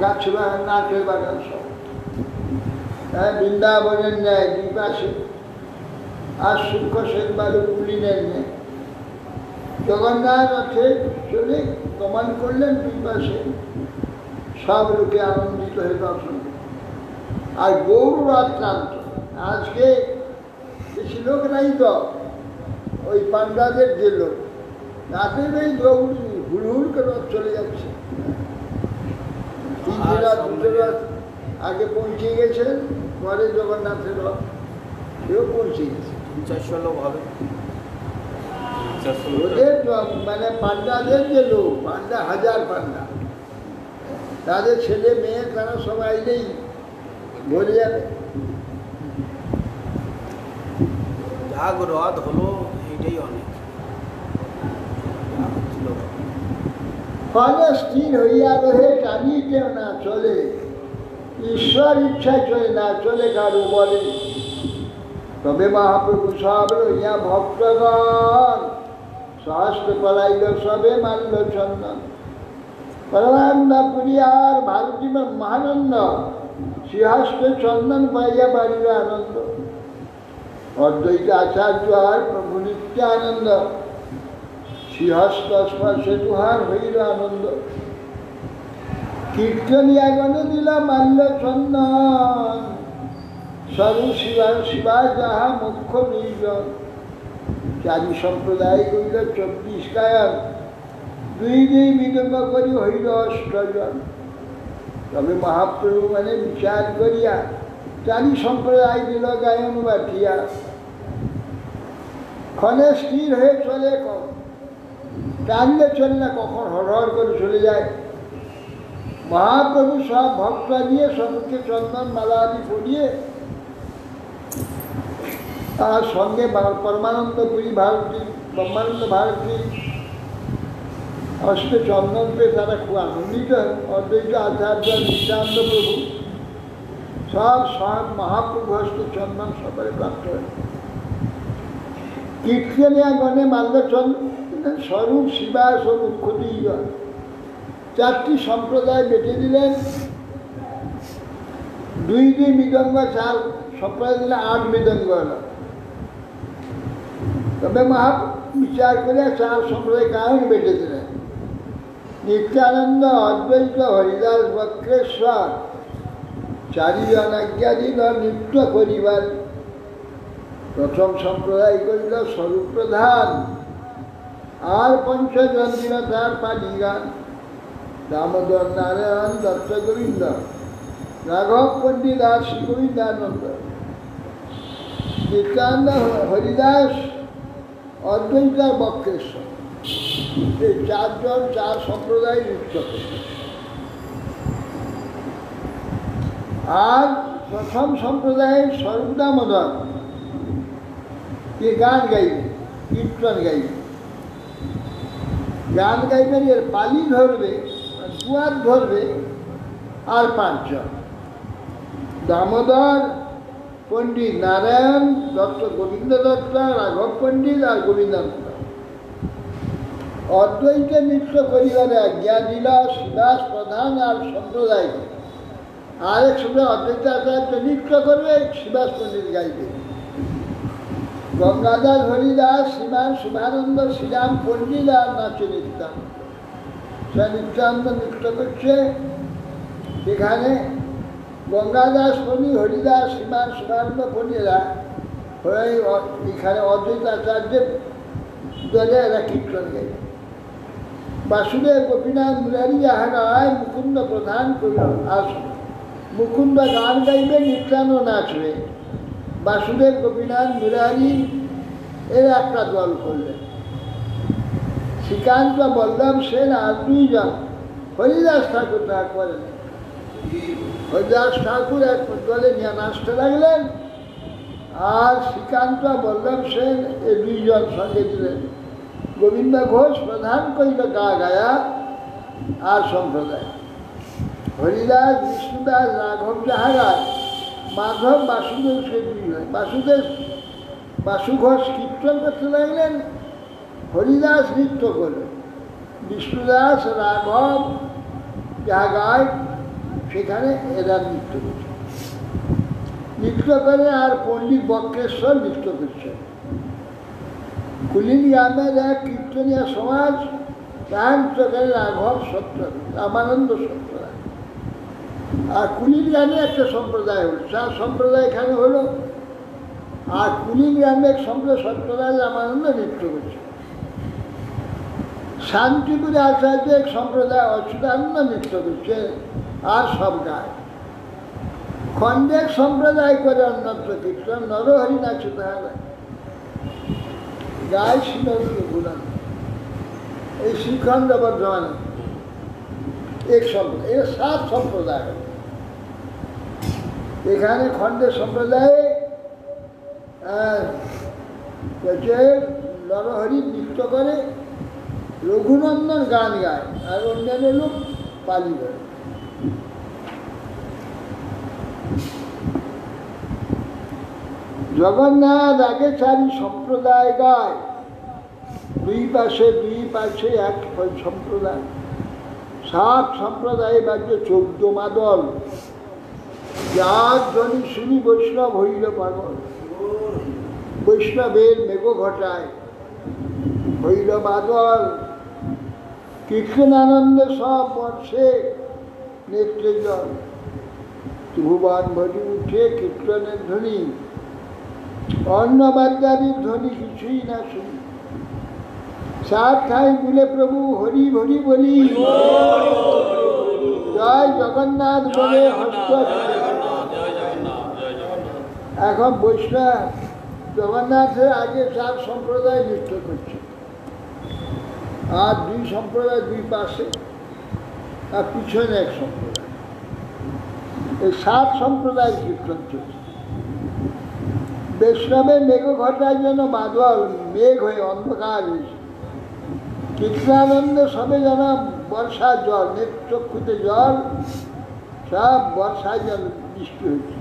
গাছ বাগান, নারকেল বাগান সব, বৃন্দাবনের ন্যায় দুই পাশে। আর সূক্ষ্ম শ্বেত বালু পুলিনের ন্যায় জগন্নাথ রথে চলে গমন করলেন। দুই পাশে সব লোকে আনন্দিত হয়ে দর্শন। আর গৌর রথ ক্রান্ত, আজকে বেশি লোক নাই তো, ওই পান্ডাদের যে লোক, রাতের এই দৌড় হুড় করে রথ চলে যাচ্ছে। তিনটে রথ, দুটো রথ আগে পৌঁছে গেছেন, পরে জগন্নাথের রথ সেও পৌঁছে গেছে। 400 লোক হবে, ওদের মানে পান্ডাদের যে লোক, পান্ডা হাজার পান্ডা, তাদের ছেলে মেয়ে তারা সবাই নেই, ভরে যাবে। যাক রথ হলো, এইটাই অনেক। ফলে স্থির হইয়া রহে, টানি কেউ না চলে, ঈশ্বর ইচ্ছা চলে না চলে কারো বলে। তবে মহাপ্রভু সব লইয়া ভক্তগণ, সহস্র পলাইল সবে মানল চন্দন। পরমানন্দ পুরী আর ভারতী মহানন্দ, সিংহস্ত চন্দন পাইয়া বাড়ির আনন্দ। অদ্বৈত আচার্য আর প্রভু নিত্যানন্দ, সিংহস্ত স্পর্শে তুহার হইল আনন্দ। কীর্তনিয়া গণে দিল মাল্য চন্দন, সরু শিবা যাহা মুখ্য নির্জন। চারি সম্প্রদায় করিল 24 কায়ন, দুই দুই বিদম্ব করি হইল 8 জন। তবে মহাপ্রভু মানে বিচার করিয়া চারি সম্প্রদায় দিল গায়ন বাঠিয়া, ক্ষণে স্থির হয়ে চলে, টানলে চলে না, কখন হড়হড় করে চলে যায়। মহাপ্রভু সব ভক্ত দিয়ে সবকে চন্দন মালা আদি পরিয়ে, তার সঙ্গে পরমানন্দ পুরী ভারতী, ব্রহ্মানন্দ ভারতী অষ্ট চন্দন পেয়ে তারা খুব আনন্দিত। অদ্বৈত আচার্য নিত্যানন্দ প্রভু সব স্বয়ং মহাপ্রভু হস্ত চন্দন সবাই প্রাপ্ত হয়। কীর্তনিয়া গণে মাল্যচন্দন স্বরূপ শিবা স্বরূপ ক্ষতি, চারটি সম্প্রদায় বেটে দিলেন। দুই মৃদঙ্গ, চার সম্প্রদায় দিলে 8 মৃদঙ্গ হল। তবে বিচার করে 4 সম্প্রদায় কারণ বেটে দিলেন। নিত্যানন্দ, অদ্বৈত, হরিদাস, বক্রেশ্বর চারিজন আজ্ঞা দিল নৃত্য করিবার। প্রথম সম্প্রদায় করিল স্বরূপ প্রধান, আর 5 জন দিল তার পালি গান। দামোদর, নারায়ণ, দত্ত গোবিন্দ, রাঘব, পণ্ডিত আর শ্রী গোবিন্দানন্দ। নিত্যানন্দ, হরিদাস, অদ্বৈত আর বক্রেশ্বর, এই 4 জন 4 সম্প্রদায় নৃত্য করবে। আর প্রথম সম্প্রদায়ের স্বরূপ দামোদর গান গাইবে, কীর্তন গাইবে। গান গাইবেন, এর পালি ধরবে, দুয়ার ধরবে, আর 5 জন। দামোদর, পণ্ডিত নারায়ণ, দত্ত গোবিন্দ দত্ত, রাঘব পণ্ডিত আর গোবিন্দানন্দ। অদ্বৈতে নৃত্য করিবারে আজ্ঞা দিল শিবাস প্রধান আর সম্প্রদায়। আরেক সময় অদ্বৈত আচার্য নৃত্য করবে, শিবাস পণ্ডিত গাইবে। গঙ্গাদাস, হরিদাস, শ্রীমান শুভানন্দ, শ্রীরাম পণ্ডিত আর নাচে নিত্যানন্দ। সে নিত্যানন্দ নৃত্য করছে, সেখানে গঙ্গাদাস পণ্ডিত, হরিদাস, শ্রীমান শুভানন্দ পণ্ডিতরা হয়ে এখানে অদ্বৈত আচার্যের দলে এরা কীর্তন গাইবে। বাসুদেব, গোপীনাথ, মুরারি যাহা গায় মুকুন্দ প্রধান করিল। আর মুকুন্দ গান গাইবে, নিত্যানন্দ নাচবে। বাসুদেব, গোপীনাথ, মুরারি এর একটা দল করলেন। শ্রীকান্ত, বল্লভ সেন আর 2 জন। হরিদাস ঠাকুর তা করেন। হরিদাস ঠাকুর এক দলে নিয়ে নাচতে লাগলেন, আর শ্রীকান্ত, বল্লভ সেন এই 2 জন সঙ্গে দিলেন। গোবিন্দ ঘোষ প্রধান করিল গা গায়া আর সম্প্রদায়। হরিদাস, বিষ্ণুদাস, রাঘব যাহা গায়, মাধব, বাসুদেব সে 2 হয়। বাসু ঘোষ কীর্তন করতে লাগলেন, হরিদাস নৃত্য করলেন। বিষ্ণুদাস, রাঘব যাহা গায় সেখানে এরা নৃত্য করছে, নৃত্য করে। আর পণ্ডিত বক্রেশ্বর নৃত্য করছে। কুলিন গ্রামের এক কীর্তনীয় সমাজ, তার চোখের রাঘব সত্য, রামানন্দ সত্য। আর কুলিন গ্রামে একটা সম্প্রদায় হলো, 4 সম্প্রদায় এখানে হলো। আর কুলিন গ্রামে এক সম্প্রদায় সত্যরাজ রামানন্দ নৃত্য করছে। শান্তিপুরে আচার্য এক সম্প্রদায় অচ্যুতানন্দ নৃত্য করছে, আর সব গায়। খণ্ডের সম্প্রদায় করে অন্যত্র কীর্তন, নরহরি নাচে তাহারা গায় শ্রীনন্দ গুণান। এই শ্রীখণ্ড বর্ধমানে এক সম্প্রদায়, এর 7 সম্প্রদায়। এখানে খণ্ডের সম্প্রদায়ে নরহরি নৃত্য করে, রঘুনন্দন গান গায়, আর অন্যান্য লোক পালি করে। জগন্নাথ আগে 4 সম্প্রদায় গায়, 2 পাশে 1 সম্প্রদায়। 7 সম্প্রদায় বাজে 14 মাদল। যার ধ্বনি শুনি বৈষ্ণব হইল পাগল। বৈষ্ণবের মেঘ ঘটায় হইল মাদল। কীর্তনানন্দ সব বর্ষে নেত্রে জল। ভুবন ভরি উঠে কীর্তনের ধ্বনি, অন্নবাদ্যাদির ধ্বনি কিছুই না শুনি। 7 ঠাই বলে প্রভু হরি হরি বলি। জয় জগন্নাথ বলে হস্ত। এখন বৈষ্ণব জগন্নাথের আগে 4 সম্প্রদায় নৃত্য করছে, আর 2 সম্প্রদায় 2 পাশে, আর পিছনে 1 সম্প্রদায়। এই 7 সম্প্রদায় কীর্তন চলছে। বৈষ্ণবের মেঘ ঘটার জন্য বাদল মেঘ হয়ে অন্ধকার হয়েছে। কীর্তনানন্দে সবে যেন বর্ষার জল, নেত্রচক্ষুতে জল, সব বর্ষার জল বৃষ্টি হয়েছে।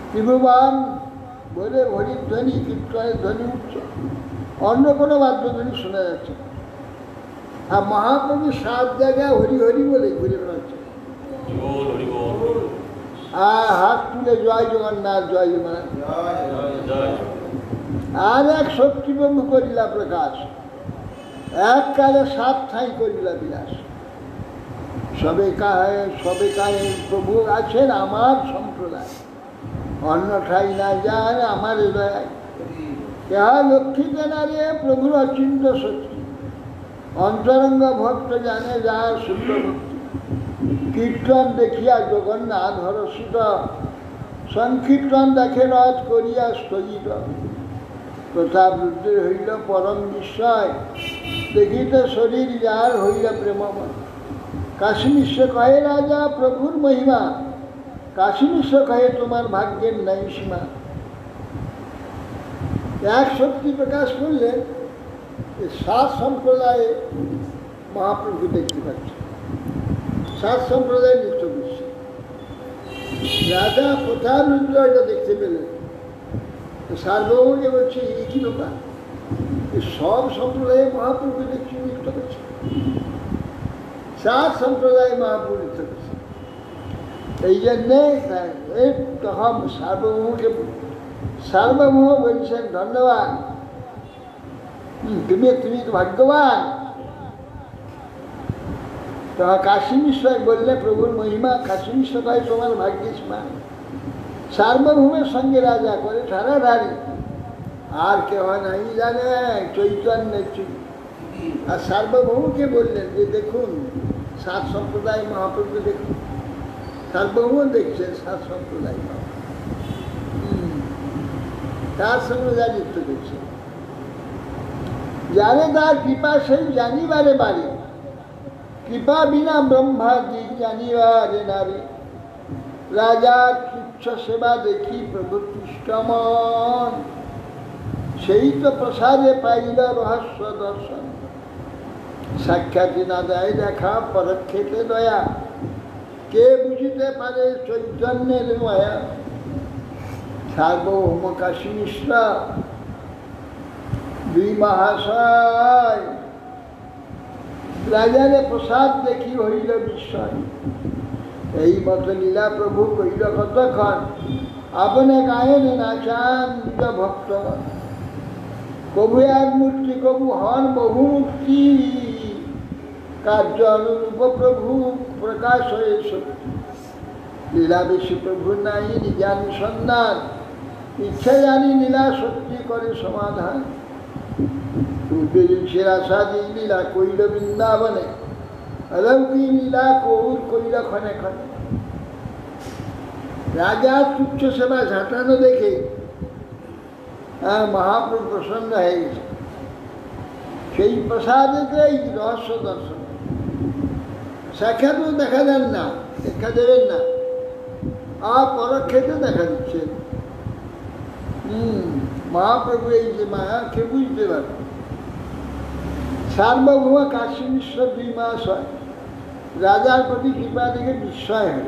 ত্রিভুবন বলে হরির ধ্বনি, কীর্তনের ধ্বনি উঠছে, অন্য কোনো বাদ্যধ্বনি শোনা যাচ্ছে। আর মহাপ্রভু 7 জায়গায় হরি হরি বলে ঘুরে বেড়াচ্ছে, আর হাত তুলে জয় জগন্নাথ জয় জগন্নাথ। আর এক শক্তিপ্রভু করিলা প্রকাশ, এককালে 7 ঠাঁই করিলা বিলাস। সবে কায়ে প্রভু আছেন আমার সম্প্রদায়, অন্য ঠাই না যায় আমার হৃদয়। কেহা লক্ষ্মী জানারে প্রভুর অচিন্ত শক্তি, অন্তরঙ্গ ভক্ত জানে যার শুদ্ধ ভক্তি। কীর্তন দেখিয়া জগন্নাথ হরষিত, সংকীর্তন দেখে রথ করিয়া স্থগিত। প্রতাপ রুদ্রের হইল পরম বিস্ময়, দেখিতে শরীর যার হইল প্রেমময়। কাশ্মীর কহে রাজা প্রভুর মহিমা, কাশ্মীর কহে তোমার ভাগ্যের নাই সীমা। এক শক্তি প্রকাশ করলে 7 সম্প্রদায়ে মহাপ্রভু দেখতে পাচ্ছে, 7 সম্প্রদায় নৃত্য করছে। রাজা প্রতাপ রুদ্র এটা দেখতে পেলেন, সার্বভৌমকে বলছে এই কি ব্যাপার, সব সম্প্রদায়ে মহাপ্রভু দেখছি নৃত্য করছে, 7 সম্প্রদায় মহাপ্রভু নৃত্য করছে। এই জন্যে তখন সার্বভৌম বলছেন ধন্যবাদ, তুমি তো ভাগ্যবান। তখন কাশী মিশ্র বললে প্রভুর মহিমা, কাশী মিশ্র কয় তোমার ভাগ্যের সীমা। সার্বভৌমের সঙ্গে রাজা করে ঠাড়াঠাড়ি, আর কেহ নাই জানে চৈতন্যের চুরি। আর সার্বভৌমকে বললেন যে দেখুন 7 সম্প্রদায় মহাপ্রভু দেখুন। সার্বভৌম দেখছেন 7 সম্প্রদায় তার সঙ্গে যা নৃত্য করছে। জানে তার কৃপা সেই জানিবারে বাড়ি, কৃপা বিনা ব্রহ্মাদি জানিবারে নারী। রাজার তুচ্ছ সেবা দেখি প্রভু তুষ্টমন, সেই তো প্রসাদে পাইল রহস্য দর্শন। সাক্ষাৎ না দেয় দেখা পরক্ষেতে দয়া, কে বুঝিতে পারে চৈতন্যের মায়া। সার্বভৌম কাশী মিশ্র 2 মহাশয়, রাজারে প্রসাদ দেখি হইল বিস্ময়। এই মতো লীলা প্রভু কইল কতক্ষণ, আপনে গায়েন নাচান নিজ ভক্ত। কবু এক মূর্তি কবু হন বহু মূর্তি, কার্য অনুরূপ প্রভু প্রকাশ হয়ে শক্তি। লীলা বেশি প্রভু নাই নিজানি সন্ধান, ইচ্ছা জানি লীলা শক্তি করে সমাধান। সূর্যজিৎসের আশা দিয়ে লীলা কইল বৃন্দাবনে, অলৌকি লীলা কৌর কইল ক্ষণে ক্ষণে। রাজার তুচ্ছ সেবা ঝাঁটানো দেখে মহাপ্রভু প্রসন্ন হয়ে গেছে। সেই প্রসাদেতে এই রহস্য দর্শন, সাক্ষাৎও দেখা দেন না, দেখা দেবেন না, আর পরক্ষেতে দেখা দিচ্ছে। মহাপ্রভু এই যে মায়া কে বুঝতে পারবে। সার্বভৌম কাশী মিশ্র 2 মাস হয়, রাজার প্রতি কৃপা দেখে বিস্ময় হল।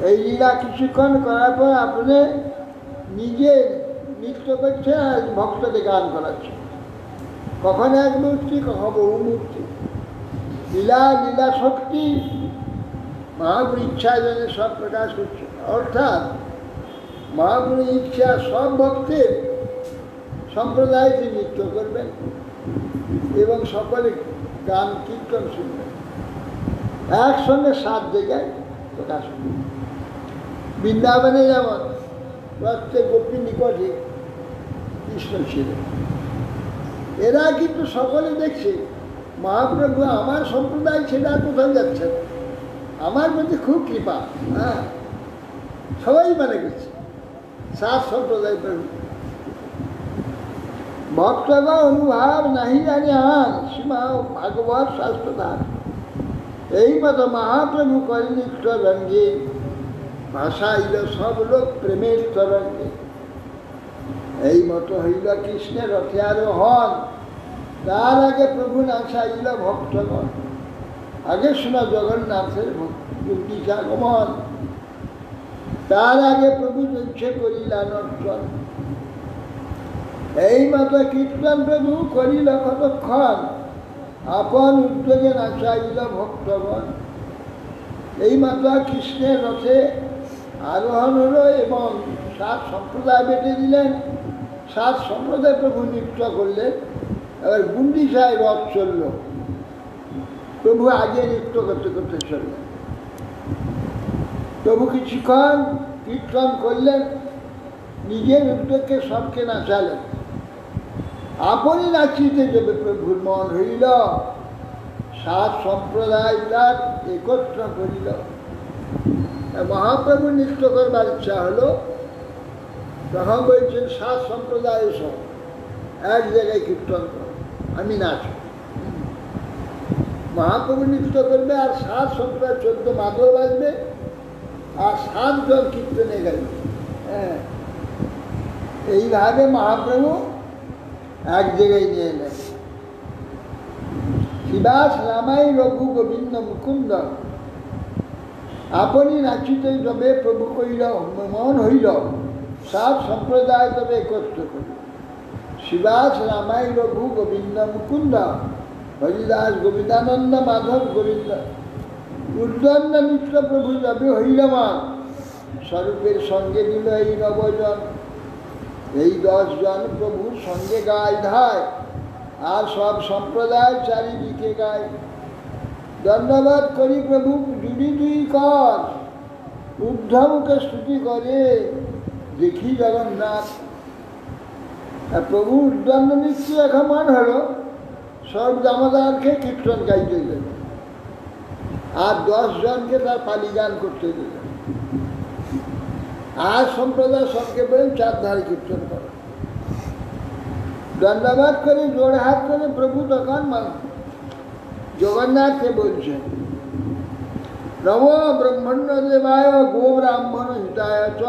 এই লীলা কিছুক্ষণ করার পর আপনি নিজে নৃত্য করছে আর ভক্তকে গান করাচ্ছে। কখন এক মূর্তি, কখন বহু মূর্তি। লীলা লীলা শক্তি মহাপুর ইচ্ছায় জন্য সব প্রকাশ করছে। অর্থাৎ মহাপুরের ইচ্ছা সব ভক্তের সম্প্রদায়কে নৃত্য করবেন এবং সকলে গান কীর্তন শুনবেন, একসঙ্গে 7 জায়গায় প্রকাশ করবেন। বৃন্দাবনে যেমন প্রত্যেক গোপী নিকটে কৃষ্ণ ছিল, এরা কিন্তু সকলে দেখছে মহাপ্রভু আমার সম্প্রদায় ছেড়ে আর কোথাও যাচ্ছে না, আমার প্রতি খুব কৃপা। হ্যাঁ, সবাই মানে গেছে সাত সম্প্রদায় প্রভু। ভক্তগণ অনুভাব নাহি জানে আন, সীমা ভাগবত শাস্ত্রদান। এই মতো মহাপ্রভু করিনিষ্ঠ রঙ্গে, ভাষাইল সব লোক প্রেমের তরঙ্গে। এই মতো হইল কৃষ্ণের রথে আরোহণ, তার আগে প্রভু নাচাইল ভক্তগণ। আগে শোনা জগন্নাথের গুন্ডিচা আগমন, তার আগে প্রভু চলছে করিলা নর্তন। এই মতো কীর্তন প্রভু করিল কতক্ষণ, আপন উদ্যোগে নাচাইল ভক্তগণ। এই মাত্র কৃষ্ণের রথে আরোহণ হলো এবং সাত সম্প্রদায় বেঁধে দিলেন। সাত সম্প্রদায় প্রভু নৃত্য করলেন। এবার গুন্ডিচায় রথ চলল, প্রভু আগে নৃত্য করতে করতে চললেন। প্রভু কিছুক্ষণ কীর্তন করলেন, নিজের উদ্যোগকে সবকে নাচালেন। আপনি নাচিতে যাবে প্রভুর মন হইল, সাত সম্প্রদায় তার একত্র করিল। মহাপ্রভু নৃত্য করবার ইচ্ছা হলো, তখন বলছেন সাত সম্প্রদায় সব এক জায়গায় কীর্তন কর, আমি নাচ। মহাপ্রভু নৃত্য করবে আর সাত সম্প্রদায় 14 মাদল বাজবে আর 7 জন কীর্তনে গাইবে। হ্যাঁ, এইভাবে মহাপ্রভু এক জায়গায় নিয়ে নেন। শিবাস রামাই রঘু গোবিন্দ মুকুন্দ, আপনি নাচিতে তবে প্রভু কইল মন হইল, সাত সম্প্রদায় তবে একত্র করিল। শিবাস রামাই রঘু গোবিন্দ মুকুন্দ, হরিদাস গোবিন্দানন্দ মাধব গোবিন্দ। উদ্দণ্ড মিত্র প্রভু যবে হইল মান, স্বরূপের সঙ্গে দিল এই নবজন। এই 10 জন প্রভুর সঙ্গে গায় ধায়, আর সব সম্প্রদায় চারিদিকে গায়। দণ্ডবাদ করি প্রভু জুড়ি দুই কর, ঊর্ধ্বমুখে স্তুতি করে দেখি জগন্নাথ। প্রভু উদ্দণ্ড নৃত্য এখন মান হলো, সব দামোদরকে কীর্তন গাইতে দিলেন আর 10 জনকে তার পালি গান করতে দিলেন। আর সম্প্রদায় সবকে বলেন চারধারে কীর্তন করো। দণ্ডবাদ করে জোড় হাত করে প্রভু তখন জগন্নাথকে বলছেন, নমো ব্রহ্মণ্য দেবায় গো ব্রাহ্মণ হিতায় চ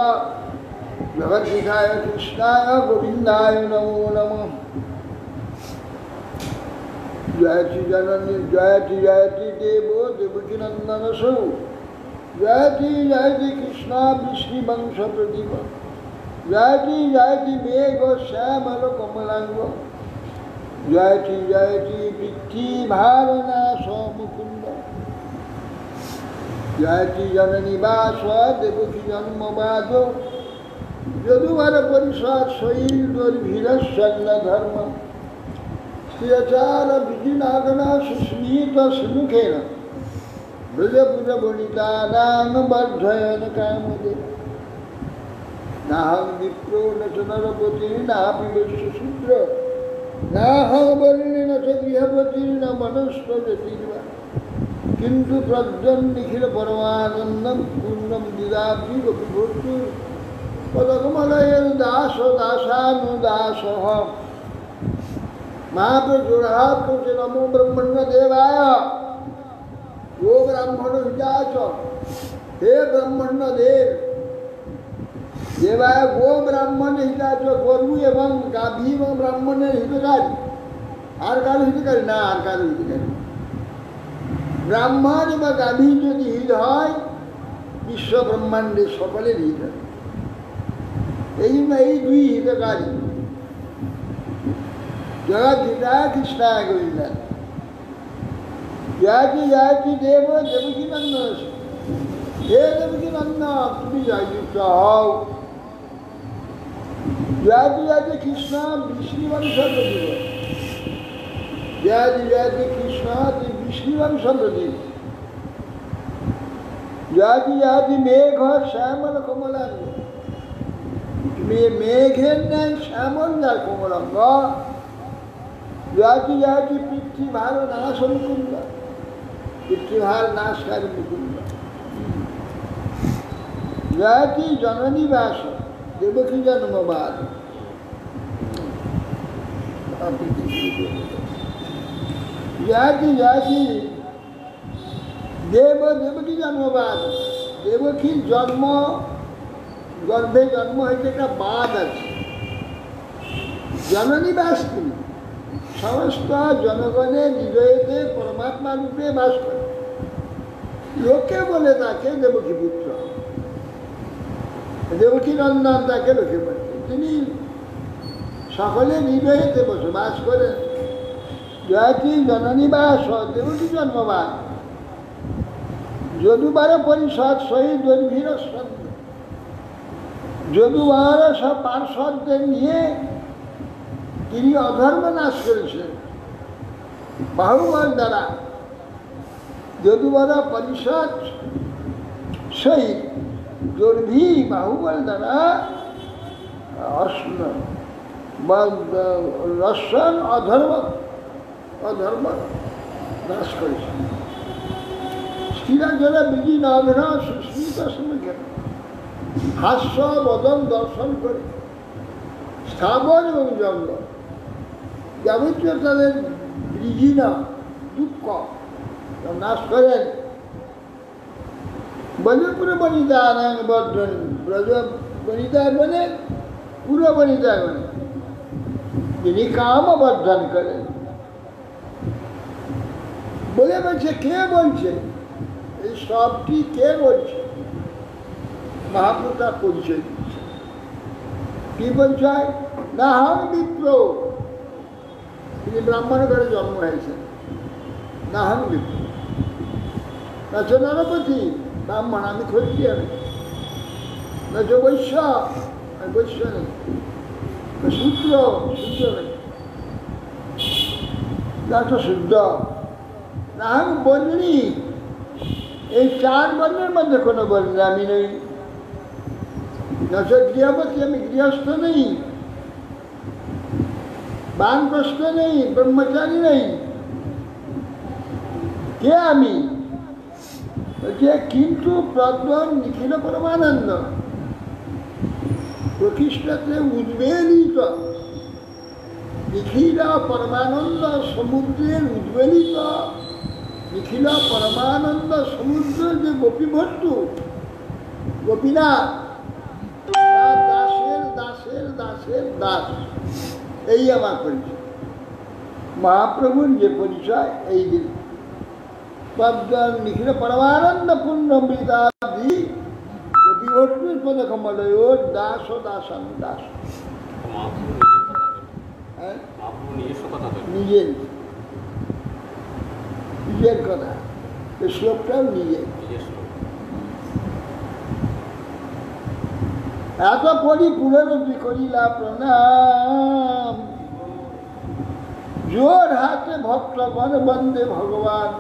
জগদ্ধিতায় কৃষ্ণায় গোবিন্দায় নমো নমঃ। জয়তি জননী জয়তি জয়তি দেব দেবকী নন্দন সৌ, জয়তি জয়তি কৃষ্ণ বিষ্ণু বংশ প্রদীপ, জয়তি জয়তি মেঘ শ্যামল কমলাঙ্গ, জয়তি জয়তি পৃথ্বী ভারনাশ মুকুন্দ, জয়তি জননী বাস দেবকী জন্মবাদ, যদুবর পরিষদ শৈল দুর্ভিরস্বন্ন ধর্ম, স্থিরচার বিজিনাগনা সুস্মিত সুমুখেন, ব্রজপুর বনিতানাং বর্ধয়ন কামদে। নাহং বিপ্রো ন চ নরপতি নাপি বৈশ্য শূদ্র, নাহং বর্ণে ন চ গৃহপতি ন মনস্বতীর্বা, কিন্তু প্রজ্ঞন নিখিল পরমানন্দম পূর্ণম দিদাপি গোপীভূতু পদকমলয়ের দাস দাসানুদাস। মহাপ্রভু জোড়হাত করছে, নমো ব্রহ্মণ্য দেবায় গো ব্রাহ্মণ হিতাচ, হে ব্রহ্মণ্য দেব, দেবায় গো ব্রাহ্মণ হিতাচ, গরু এবং গাভী এবং ব্রাহ্মণের হিতকারী। আর কারো হিতকারী না, আর কারো হিতকারী। ব্রাহ্মণ বা গাভী যদি হিত হয়, বিশ্ব ব্রহ্মাণ্ডের সকলের হিত হয়। এই জন্য এই 2 হিতকারী, জগদ্ধিতায় কৃষ্ণায় গোবিন্দা। জয়তি জয়তি দেব দেবকী নন্দন, হে দেবকী নন্দন তুমি জয়যুক্ত হও। জয়তি জয়তি কৃষ্ণ বিষ্ণু বংশ প্রদীপ, জয়তি জয়তি কৃষ্ণ তুমি বিষ্ণু বংশ প্রদীপ, জয়তি জয়তি মেঘ শ্যামল কমলাঙ্গ, তুমি মেঘের ন্যায় শ্যামল যার কোমলাঙ্গ। जयति जयति पृथ्वीभार नाश मुकुंद, पृथ्वीभार नाशकारी मुकुंद। जयति जननी वास देवकी जन्म बाद, जयति जयति देवकी जन्म बाद, देवकी जन्म गर्भे जन्म হয়েছে बाद আছে। जननी बास তিনি সমস্ত জনগণের হৃদয়েতে পরমাত্মা রূপে বাস করে। লোকে বলে তাকে দেবকী পুত্র, দেবকী নন্দন তাকে লোকে বলে। তিনি সকলের হৃদয়েতে বসবাস করেন। জয়তি জননী বাস দেবকী জন্মবাদ, যদুবার পরিষদ সহিত দুর্ভীর সন্ধ্যা, যদুবার সব পার্শ্বদের নিয়ে তিনি অধর্ম নাশ করেছেন বাহুবল দ্বারা। যদুবর পরিষদ সহিত দুর্ভী বাহুবল দ্বারা রসন অধর্ম নাশ করেছেন। স্থিরা যারা বিধি নগ্ন সুস্মিত সমীক্ষা হাস্য বদন দর্শন করে স্থাবর এবং জঙ্গল যাবতীয় তাদের বৃজিনা দুঃখ নাশ করেন। ব্রজপুর বনিতা নারায়ণ বর্ধন, ব্রজ বনিতা বনে পুরো বনিতা বনে যিনি কাম বর্ধন করেন। বলে বলছে কে বলছে এই সবটি, কে বলছে? মহাপ্রভু তার পরিচয় দিচ্ছে। কি পরিচয়? না হম বিপ্র, তিনি ব্রাহ্মণ ঘরে জন্ম হয়েছেন। না হম বিপ্র, না চ নরপতি ব্রাহ্মণ, আমি ক্ষত্রিয় নেই। না চ বৈশ্য, আমি বৈশ্য নেই। শূদ্র, শূদ্র নেই। না তো শুদ্ধ, না হম বর্ণী, এই চার বর্ণের মধ্যে কোনো বর্ণ আমি নেই। না চ গৃহপতি, আমি গৃহস্থ নেই। বানপ্রস্থ নেই, ব্রহ্মচারী নেই। কে আমি? যে কিন্তু প্রদ্বন নিখিল পরমানন্দ, প্রকৃষ্টতে উদ্বেলিত নিখিল পরমানন্দ সমুদ্রের উদ্বেলিত নিখিল পরমানন্দ সমুদ্রের যে গোপীভট্টু গোপীনাথ, দাসের দাসের দাসের দাস, এই আমার পরিচয়। মহাপ্রভুর যে পরিচয় এই দিন নিখিল পরমানন্দ পূর্ণ মৃদাদি গোপীভট্টুর পদ কমলয়োর দাস ও দাসান দাস। নিজের নিজের কথা, এই শ্লোকটাও নিজের। এত পরি পুনরুদ্ধি করিলা প্রণাম, জোর হাতে ভক্তগণ বন্দে ভগবান,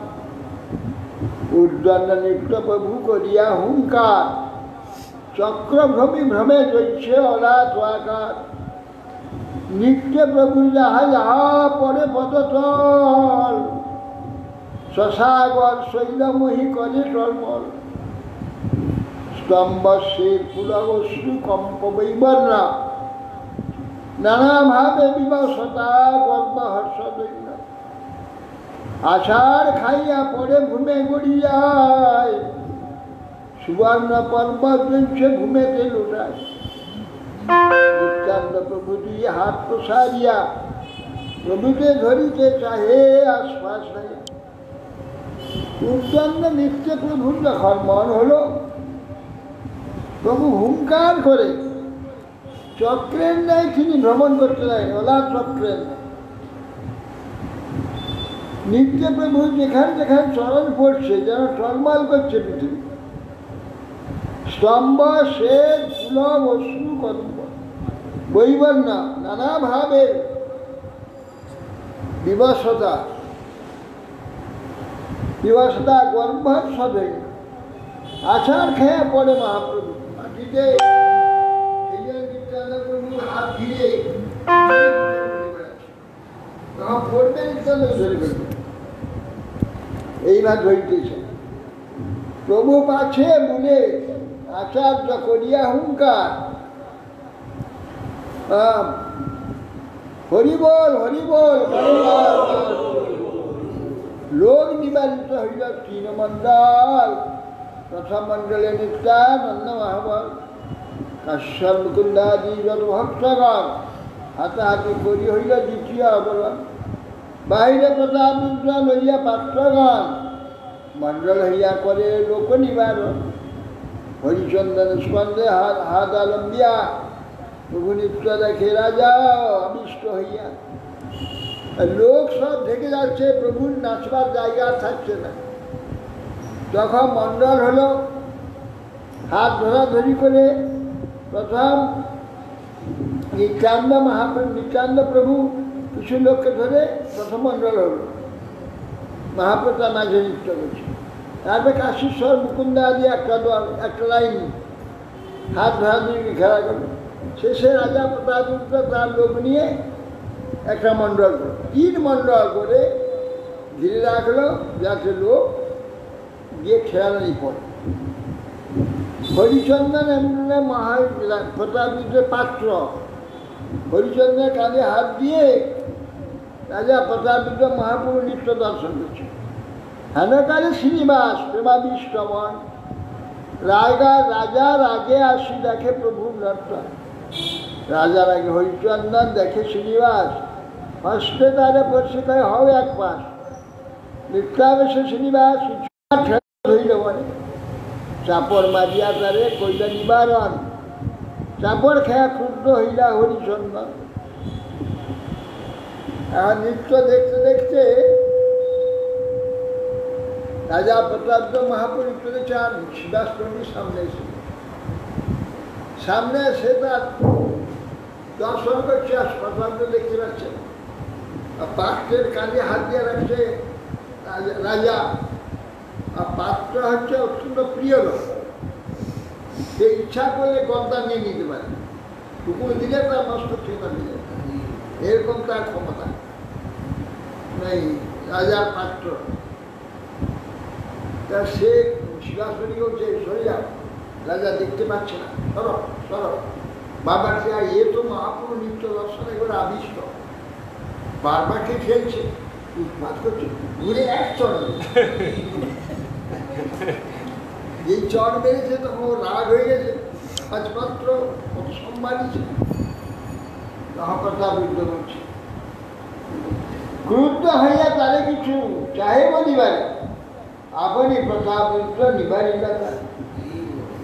উদ্দণ্ড নিত্য প্রভু করিয়া হুঙ্কার, চক্রভ্রমী ভ্রমে জৈছে অনাথ আকার, নিত্য প্রভু যাহা যাহা পরে পদতল, শশাগর শৈলমহি করে টলমল, স্তম্ভের পুরবস্তু কম্প বৈবর্ণা, নানাভাবে বিবশতা গর্ব হর্ষ দৈন্য, আষাঢ় খাইয়া পরে ঘুমে গড়িয়ায়, সুবর্ণ পর্বত জৈছে ঘুমেতে লুটায়, নিত্যানন্দ প্রভু দুই হাত প্রসারিয়া প্রভুকে ধরিতে চাহে আশ্বাস নাই। উদ্দণ্ড নিত্য প্রভুর যখন মন হলো, প্রভু হুঙ্কার করে চক্রের ন্যায় তিনি ভ্রমণ করতে লাগেন, ওলা চক্রের ন্যায়। নিত্য প্রভু যেখানে যেখানে চরণ পড়ছে যেন টলমল করছে পৃথিবী, স্তম্ভ শ্বেত পুলক অশ্রু কদম্ব বৈবর্ণ নানাভাবে বিবশতা গর্ভর্ষ দেয়। আষাঢ় খেয়ে পড়ে মহাপ্রভু মাটিতে, হাত ঘিরে তখন পড়বে নিত্যানন্দ ধরে ফেলবে, এইবার ধরিতেছে। প্রভু পাছে মনে আচার্য করিয়া হুঙ্কার, হরিবল হরিবল, লোক নিবারিত হইল তৃণমণ্ডল। প্রথম মণ্ডলে নিত্যানন্দ মহাবল, কাশ্যপ মুকুন্দাদি যত ভক্তগণ, হাতাহাতি করি হইল দ্বিতীয় অবলম্বন। বাহিরে প্রতাপরুদ্র লইয়া পাত্রগণ, মণ্ডল হইয়া করে লোক নিবারণ। হরিচন্দন স্কন্ধে হাত আলম্বিয়া, প্রভু নিত্য দেখে রাজা অবিষ্ট হইয়া। লোক সব ঢেকে যাচ্ছে, প্রভুর নাচবার জায়গা থাকছে না। যখন মণ্ডল হলো, হাত ধরাধরি করে প্রথম নিত্যানন্দ প্রভু কিছু লোককে ধরে প্রথম মণ্ডল হলো, মহাপ্রভু তার মাঝে নৃত্য করছে। তারপরে কাশীশ্বর মুকুন্দ আদি একটা লাইন হাত ধরাধরি খেলা করলো। শেষে রাজা প্রতাপরুদ্র তার লোক নিয়ে একটা মণ্ডল করে, 3 মণ্ডল করে ঘিরে রাখলো, যাতে লোক গিয়ে খেলানি পড়ে। হরিচন্দন এমনি প্রতাপরুদ্রের পাত্র, হরিচন্দ্রের কাঁধে হাত দিয়ে রাজা প্রতাপরুদ্র মহাপ্রভু নিত্য দর্শন করছে। হেনকালে শ্রীনিবাস প্রেমাবিষ্ট মন, রাজার আগে আসি দেখে প্রভুর নর্তন। রাজার আগে হরিচন্দন দেখে শ্রীনিবাস, হস্তে তারে পড়ছে কয়ে হও এক পাশ। নিত্যাবেশে শ্রীনিবাস ধরিল বলে, চাপড় মারিয়া তারে কইল নিবারণ। চাপড় খেয়া ক্ষুদ্র হইলা হরিচন্দন। আর নৃত্য দেখতে দেখতে রাজা প্রতাপরুদ্র মহাপ্রভু নৃত্য দেখছে, আর শিবাস পণ্ডিত সামনে এসে তার দর্শন করছে, আর প্রতাপরুদ্র দেখতে পাচ্ছে। পাত্রের কাঁধে হাত দিয়ে রাখছে রাজা। আর পাত্র হচ্ছে অত্যন্ত প্রিয় লোক, সে ইচ্ছা করলে গদ্দা নিয়ে নিতে পারে, টুকুর দিলে তার নষ্ট খেতে দিলে, এরকম তার ক্ষমতা নেই রাজার পাত্র। তা সে শিবাসনী করছে, সরে যাও, রাজা দেখতে পাচ্ছে না, সরো সরো। বাবার সে এ তো মহাপুরু নিত্য দর্শনে করে আবিষ্ট, বারবারকে খেলছে, উৎপাত করছে, ঘুরে এক চড়, এই চড় মেরেছে তখন ও রাগ হয়ে গেছে, আজমাত্র কত সম্মানিছে। প্রতাপরুদ্র বলছে, ক্রুদ্ধ হইয়া তারে কিছু চাহে বলিবারে, আপনি প্রতাপরুদ্র নিবারিলা।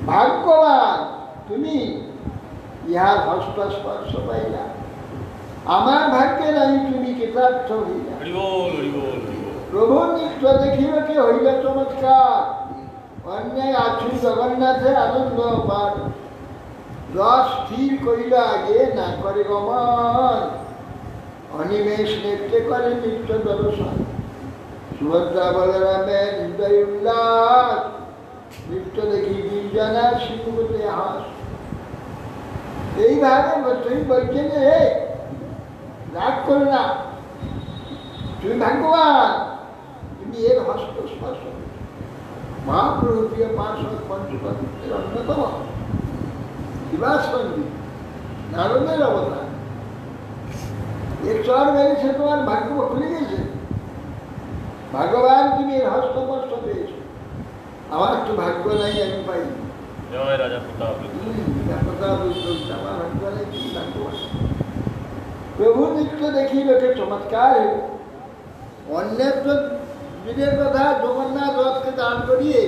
ভাগ্যবান তুমি, ইহার হস্তস্পর্শ পাইলা, আমার ভাগ্যে নাই তুমি কৃতার্থ হইলা। প্রভু নিত্য দেখিবাকে হইল চমৎকার, অন্যায় আছু জগন্নাথের আনন্দ পার। রস স্থির করিল আগে না করে গমন, অনিমেষ নেত্রে করে নিত্য দর্শন। সুভদ্রা বলরামের হৃদয় উল্লাস, নৃত্য দেখি দুইজনার শিবুতে হাস। এইভাবে তুমি বলছে যে রাগ করো না, তুমি ভাগ্যবান, তুমি এর হস্তস্পর্শ। মহাপ্রভু প্রিয় পার্শ্বদ পঞ্চতত্ত্বের অন্যতম শিবাস পণ্ডিত, নারদের অবতার। এর চর মেরেছে, তোমার ভাগ্য খুলে গেছে। ভগবান তুমি এর হস্তস্পর্শ পেয়েছো, আমার তো ভাগ্য নাই, আমি পাই। প্রভু নিত্য দেখি লোকে চমৎকার। অন্যের তো দিনের কথা, জগন্নাথ রথকে দান করিয়ে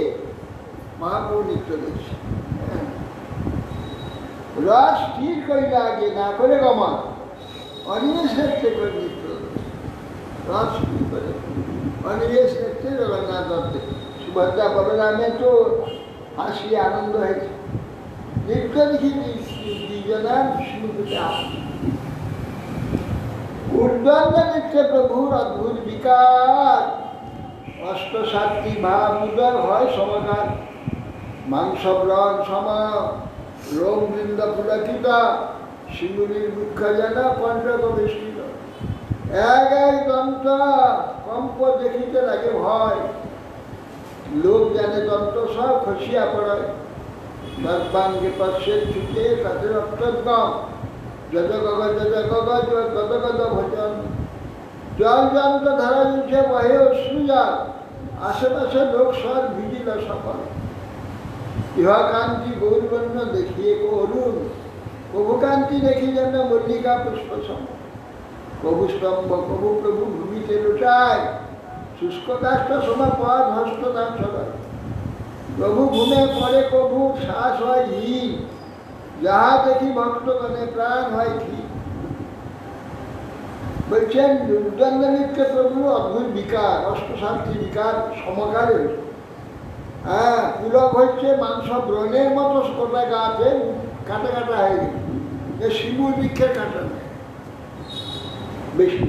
মহাপ্রভু নিত্য দেখছে। রথ স্থির করিলে আগে না করে গমন, অনিমেষ নেত্রে করে নৃত্য। রথ স্থির করে অনিমেষ নেত্রে জগন্নাথ রথে সুভদ্রা বলরামে তো হাসি আনন্দ হয়েছে। নৃত্য দেখি দুইজনার বিষ্ণুপতি আসছে। উর্দণ্ড নৃত্যে প্রভুর অদ্ভুত বিকার, অষ্টসাত্ত্বিক ভাব উদর হয় সমকার। মাংস ব্রণ সম রোম বৃন্দ পুলকিত, শিমুলির মুখ্য যেন কণ্ঠক বেষ্টিত। এক এক যন্ত্র কম্প দেখিতে লাগে ভয়, লোক জানে যন্ত্র সব খসিয়া পড়ে, সর্বাঙ্গে পশ্চের ছুটে তাদের অত্যন্তম, যত গগদ গদ গদ ভোজন, জল যন্ত্র ধারা দিচ্ছে বহে অশ্রুজাল, আশেপাশে লোক সব ভিজিল সকল। ইহাকান্তি গৌরবর্ণ দেখিয়ে অরুণ, প্রভুকান্তি দেখি যেন মল্লিকা পুষ্প সম, কবু স্তম্ভ কবু প্রভু ভূমিতে লুটায়, শুষ্ক কাষ্ঠ সময় পথ হস্ত দান সবাই, প্রভু ঘুমে পড়ে কবু শ্বাস হয় হীন, যাহা দেখি ভক্তগণে প্রাণ হয় কি। বলছেন উদ্দণ্ডনৃত্য প্রভু অদ্ভুত বিকার, অষ্টশান্তি বিকার সমকালে। হ্যাঁ, পুলক হচ্ছে মাংস ব্রণের মতো কোটা গাছে কাটা কাটা হয়ে গেছে, শিমুল বৃক্ষের কাটা নেই বেশি।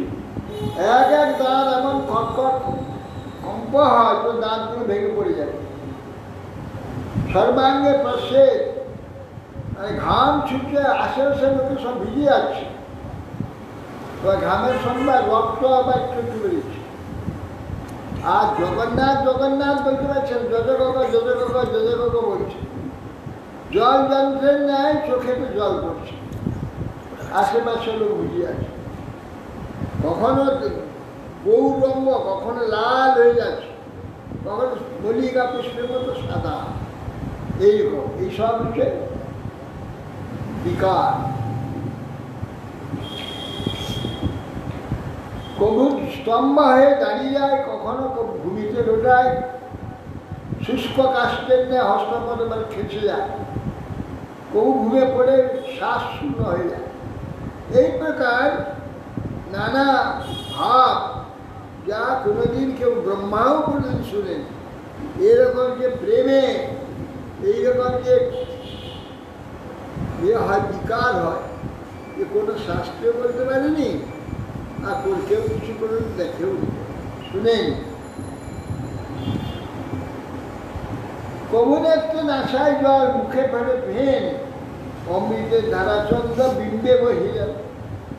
এক এক দাঁত এমন খটখট কম্প হয় তো দাঁতগুলো ভেঙে পড়ে যাবে। সর্বাঙ্গে পাশে ঘাম ছুটে আশেপাশে লোকে সব ভিজে যাচ্ছে, ঘামের সঙ্গে রক্ত আবার একটু একটু বেরিয়েছে। আর জগন্নাথ জগন্নাথ বলতে পারছেন, যজগগ বলছে, জল যন্ত্রের ন্যায় চোখেতে জল পড়ছে, আশেপাশে লোক ভিজে আছে, কখনো গৌরম্ব কখনো লাল হয়ে যাচ্ছে, কখনো মল্লিকা পুষ্পের মতো সাদা, এইরকম। এইসব হচ্ছে বিকার। কবু স্তম্ভ হয়ে দাঁড়িয়ে যায়, কখনো ভূমিতে লোটায়, শুষ্ক কাষ্ঠের নিয়ে হস্তপদ মানে খেঁচে যায়, কবু ঘুমে পড়ে শ্বাস শূন্য হয়ে যায়। এই প্রকার নানা ভাব, যা কোনোদিন কেউ ব্রহ্মাও কোনোদিন শুনেন। এরকম যে প্রেমে এইরকম যে হয় বিকার হয়, এ কোনো শাস্ত্রে বলতে পারেনি, আর কেউ কিছু করে দেখেও শুনেন। কবুনেত্রে নাশায় জল মুখে ফেলে ফেন, অমৃতের ধারাচন্দ্র বিম্বে বহিলেন,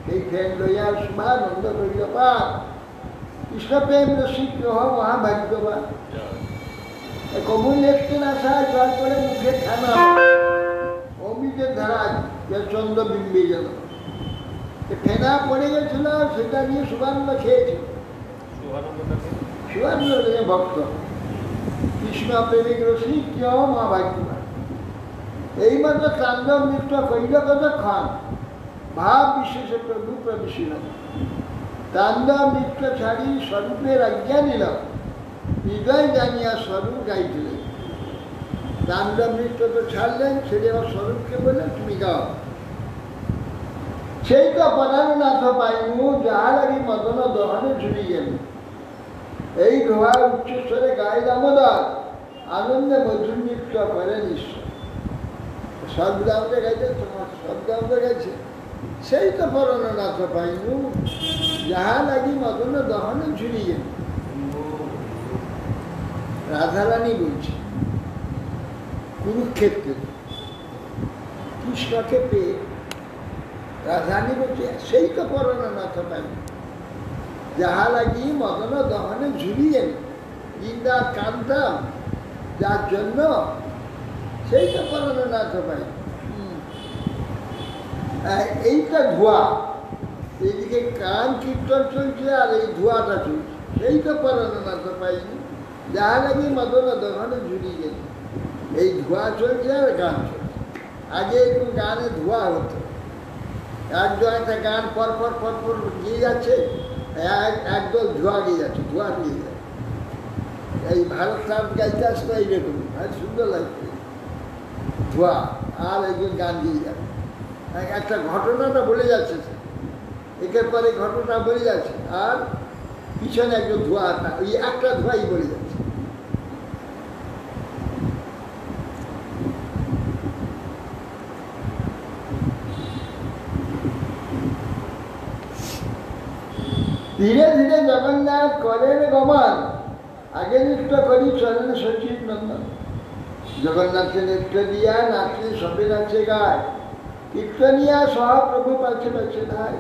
সেই ফেন লইয়া শুভানন্দ করিল পাপ, কৃষ্ণপ্রেম রসিক গ্রহ মহাভাগ্যবান। কবুনেত্রে নাশায় জল করে মুখে ফেনা, অমৃতের ধারা চন্দ্র বিম্বে যেন ফেনা পড়ে গেছিল, সেটা নিয়ে শুভানন্দ খেয়েছিল। শুভানন্দ ভক্ত, কৃষ্ণ প্রেমিক রসিক কেউ মা ভাগ্যবান। এইমাত্র তাণ্ডব নৃত্য কইল কতক্ষণ, ভাব বিশেষে প্রভু প্রবেশিল, তাণ্ডব নৃত্য ছাড়ি স্বরূপের আজ্ঞা নিল, হৃদয় জানিয়া স্বরূপ গাইছিলেন। তাণ্ডব নৃত্য তো ছাড়লেন, ছেড়ে আমার স্বরূপকে বললেন তুমি গাও। সেই তো পরাণনাথ পাইনু, যাহা লাগি মদন দহনে ঝুলি গেল, এই ধোয়া উচ্চস্বরে গায়ে দামোদর, আনন্দে মধুর নৃত্য করেন ঈশ্বর। সব দামে গাইছে, তোমার সব দামে গাইছে, সেই তো পরাণনাথ পাইনু, যাহা লাগি মদন দহনে ঝুলি গেল। রাধারানী বলছে কুরুক্ষেত্রে কৃষ্ণকে পেয়ে রাধারানী বলছে সেই তো পরাণনাথ পাইনু, যাহা লাগি মদন দহনে ঝুলিয়েন, ইন্দা কান্তাম যার জন্য, সেই তো পরাণনাথ পাই। এইটা ধোয়া, এইদিকে গান কীর্তন চলছে আর এই ধোয়াটা চলছে, সেই তো পরাণনাথ পাইনি, যাহা লাগি মদন দহনে ঝুলিয়েন। এই ধোয়া চলছে আর গান চলছে। আগে একটু গানে ধোয়া হতো, একজন একটা গান পরপর পরপর গিয়ে যাচ্ছে, একদল ধোয়া গিয়ে যাচ্ছে, ধোয়া গিয়ে যাচ্ছে। এই ভারত নাম গাইতে আসতো এইরকম, আর সুন্দর লাগছে ধোয়া, আর একজন গান দিয়ে যাচ্ছে, একটা ঘটনাটা বলে যাচ্ছে, একের পরে ঘটনা বলে যাচ্ছে, আর পিছনে একজন ধোয়া, ওই একটা ধোয়াই বলে যাচ্ছে। ধীরে ধীরে জগন্নাথ করেন গমন, আগে নৃত্য করি চলেন সচিব নন্দন। জগন্নাথকে নৃত্য দিয়া নাচলে সবে নাচে গায়, কীর্তনিয়া সহ প্রভু পাচ্ছে পাচ্ছে ধায়।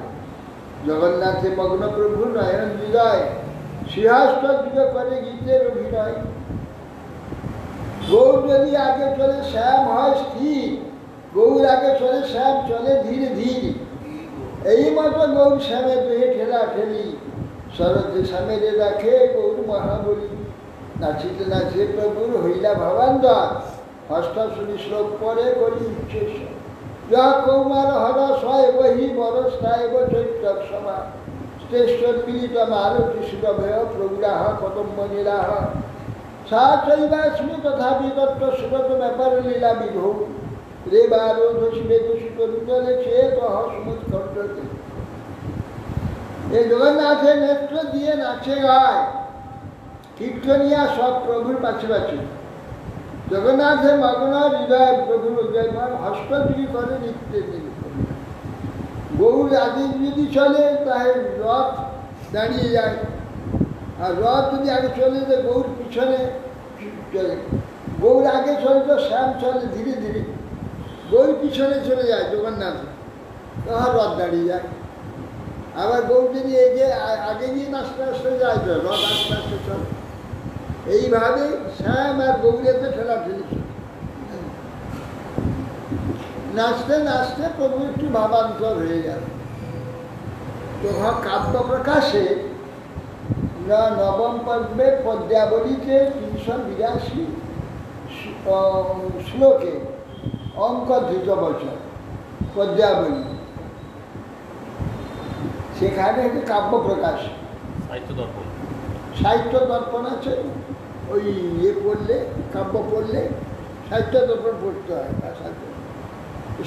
জগন্নাথে মগ্ন প্রভু নয়ন হৃদয়, সিংহাস্ত যুগে করে গীতের অভিনয়। গৌর যদি আগে চলে শ্যাম হয় স্থির, গৌর আগে চলে শ্যাম চলে ধীরে ধীরে। এই মতো গৌর শ্যামে দেহে ঠেলা ঠেলি, শরতে শ্যামেরে রাখে গৌর মহাবলী। নাচিতে নাচে প্রভুর হইলা ভাবান্দর, অষ্টাশরী শ্লোক পরে করি উচ্চেষ। যা কৌমার হরস হয় বহি বরস নাইব চৈত্র সমা, শ্রেষ্ঠ মিলিত মারতি সুরভয় প্রগুরাহ কদম্ব নিরাহ। সা চৈবাস্মি তথাপি তত্ত্ব সুরত ব্যাপার লীলা বিধৌ, রে বারো দোষিবে দোষিত রুদলে খেয়ে তহ সমুদ কণ্ঠতে। এই জগন্নাথের নেত্র দিয়ে নাচে গায়, কীর্তনিয়া সব প্রভুর পাশে পাশে। জগন্নাথের মগ্ন হৃদয় প্রভুর উদয়মান, হস্তযোগী করে নিত্যে দিন। গৌর আগে যদি চলে তাহলে রথ দাঁড়িয়ে যায়, আর রথ যদি আগে চলে তো গৌর পিছনে চলে। গৌর আগে চলে তো শ্যাম চলে ধীরে ধীরে, গৌর পিছনে চলে যায় জগন্নাথ, তখন রথ দাঁড়িয়ে যায়। আবার গৌর যদি এই যে আগে গিয়ে নাচতে আসতে যায় তো রথ আস্তে আস্তে চলে। এইভাবে শ্যাম আর গৌরেতে ঠেলাঠেলি। নাচতে নাচতে প্রভু একটু ভাবান্তর হয়ে গেল। তখন কাব্য প্রকাশে নবম পর্বে পদ্যাবলীতে 382 শ্লোকে অঙ্ক ধৃত বচন পদ্যাবলী, সেখানে একটি কাব্য প্রকাশ, সাহিত্য দর্পণ আছে। ওই পড়লে কাব্য পড়লে সাহিত্য দর্পণ পড়তে হয়।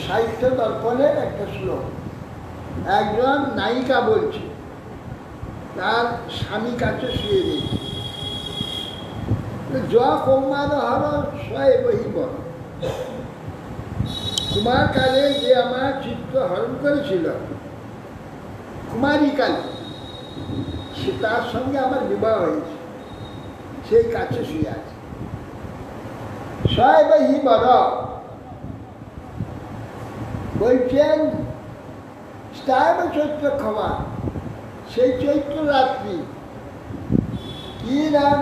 সাহিত্য দর্পণের একটা শ্লোক, একজন নায়িকা বলছে তার স্বামী কাছে শুয়ে দিয়েছে, য কৌমার হর স্বয় বহিব, কুমার কালে যে আমার চিত্ত হরণ করেছিল কুমারী কালে, সে তার সঙ্গে আমার বিবাহ হয়েছে, সেই কাছে শুয়ে আছে। স্বয় বহিব বলছেন স্থায়ব চৈত্র ক্ষমা, সেই চৈত্র রাত্রি কি নাম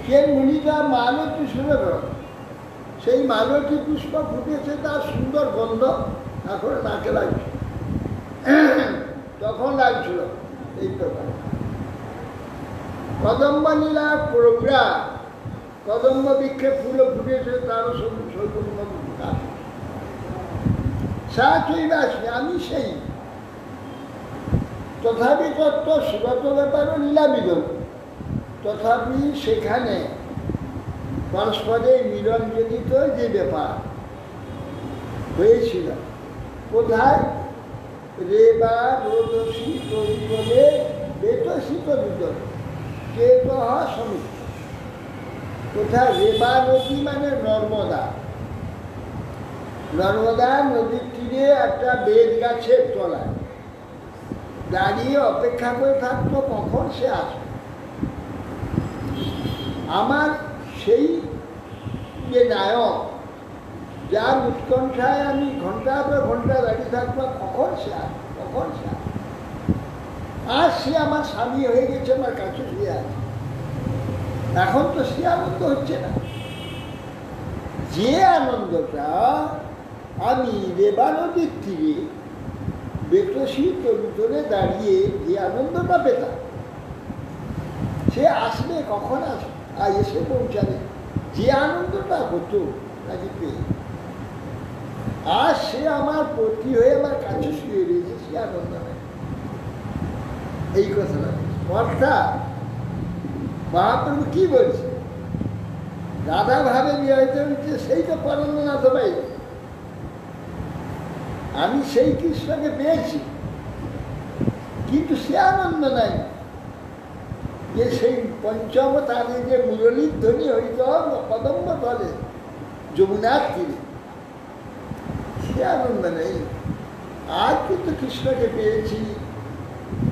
কে মুনিটা মালতী সুরভ, সেই মালতী পুষ্প ফুটেছে, তার সুন্দর গন্ধ এখন নাকে লাগছে, তখন লাগছিল। এই প্রকার কদম্ব নীলা প্রৌঢ়া, কদম্ব বৃক্ষে ফুলও ফুটেছে, তারও সৌগন্য বিকাশ। সা চৈবাসী, আমি সেই। তথাপি তত্ত্ব সুগত ব্যাপারও লীলাবিদ, তথাপি সেখানে পরস্পরের মিলনজনিত যে ব্যাপার হয়েছিল, কোথায় রেবা রোদসী তৈবলে বেতসিত দুজন কেত সমুদ্র। কোথায় রেবা নদী মানে নর্মদা, নর্মদা নদীর তীরে একটা বেদ গাছের তলায় দাঁড়িয়ে অপেক্ষা করে থাকতো কখন সে আসবে। আমার সেই যে নায়ক, যার উৎকণ্ঠায় আমি ঘন্টা পর ঘন্টা দাঁড়িয়ে থাকবো কখন সে আসবে, কখন সে আসবে। আর সে আমার স্বামী হয়ে গেছে, আমার কাছে শুয়ে আছে। এখন তো সে আনন্দ হচ্ছে না, যে আনন্দটা আমি রেবা নদীর তীরে বেতসী তরুতরে দাঁড়িয়ে যে আনন্দটা পেতাম, সে আসবে কখন আসবে, আর এসে পৌঁছাবে, যে আনন্দটা হতো তাকে পেয়ে। আর সে আমার পতি হয়ে আমার কাছে শুয়ে রয়েছে, সে আনন্দ নেই। এই কথাটা অর্থাৎ মহাপ্রভু কি বলছে, রাধা ভাবে বিবাহিত হচ্ছে, সেই তো পরমনাথ ভাই। আমি সেই কৃষ্ণকে পেয়েছি, কিন্তু সে আনন্দ নাই যে সেই পঞ্চম তাদের যে মুরলীর ধ্বনি হইত কদম্ব তলে যমুনার তীরে, সে আনন্দ নেই। আজ কিন্তু কৃষ্ণকে পেয়েছি,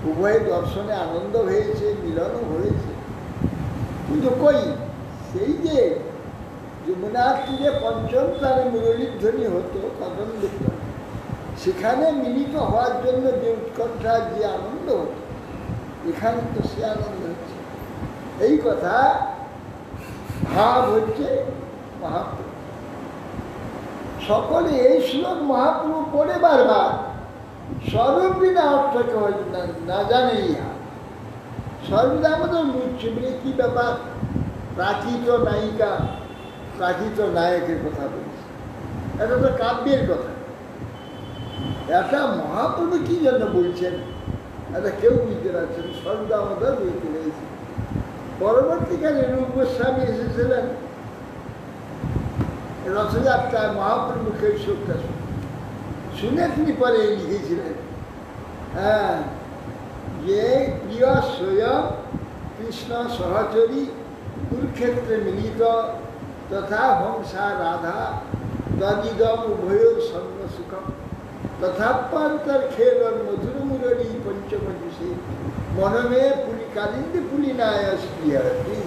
উভয় দর্শনে আনন্দ হয়েছে, মিলনও হয়েছে, কিন্তু কই সেই যে যমুনার তীরে পঞ্চম তারে মুরলীর ধ্বনি হতো কদম্ব, সেখানে মিলিত হওয়ার জন্য যে উৎকণ্ঠা, যে আনন্দ হতো, এখানে তো সে আনন্দ হচ্ছে। এই কথা ভাব হচ্ছে মহাপ্রভু। সকলে এই শ্লোক মহাপ্রভু পড়ে বারবার স্বরূপ বিনা অর্থ কেউ না জানে ইহা। সর্বদা আমাদের বুঝছে বলে কি ব্যাপার, প্রাকৃত নায়িকা প্রাকৃত নায়কের কথা বলছে, এটা তো কাব্যের কথা। এটা মহাপ্রভু কি জন্য বলছেন এটা কেউ বুঝতে পারছেন, সর্বদা আমাদের বুঝতে পেরেছে। পরবর্তীকালে রূপ গোস্বামী এসেছিলেন রথযাত্রায় মহাপ্রভুকে শোকটা শুনে তিনি পরে লিখেছিলেন, হ্যাঁ, যে প্রিয় স্বয়ং কৃষ্ণ সহচরী কুরুক্ষেত্রে মিলিত তথা হংসা রাধা তদিদম উভয় সঙ্গ সুখম তথাপান্তর খেলন মধুর মুরলী পঞ্চমজুষে মনমে পুলি কালিন্দে পুলি নায় স্প্রিয়তি।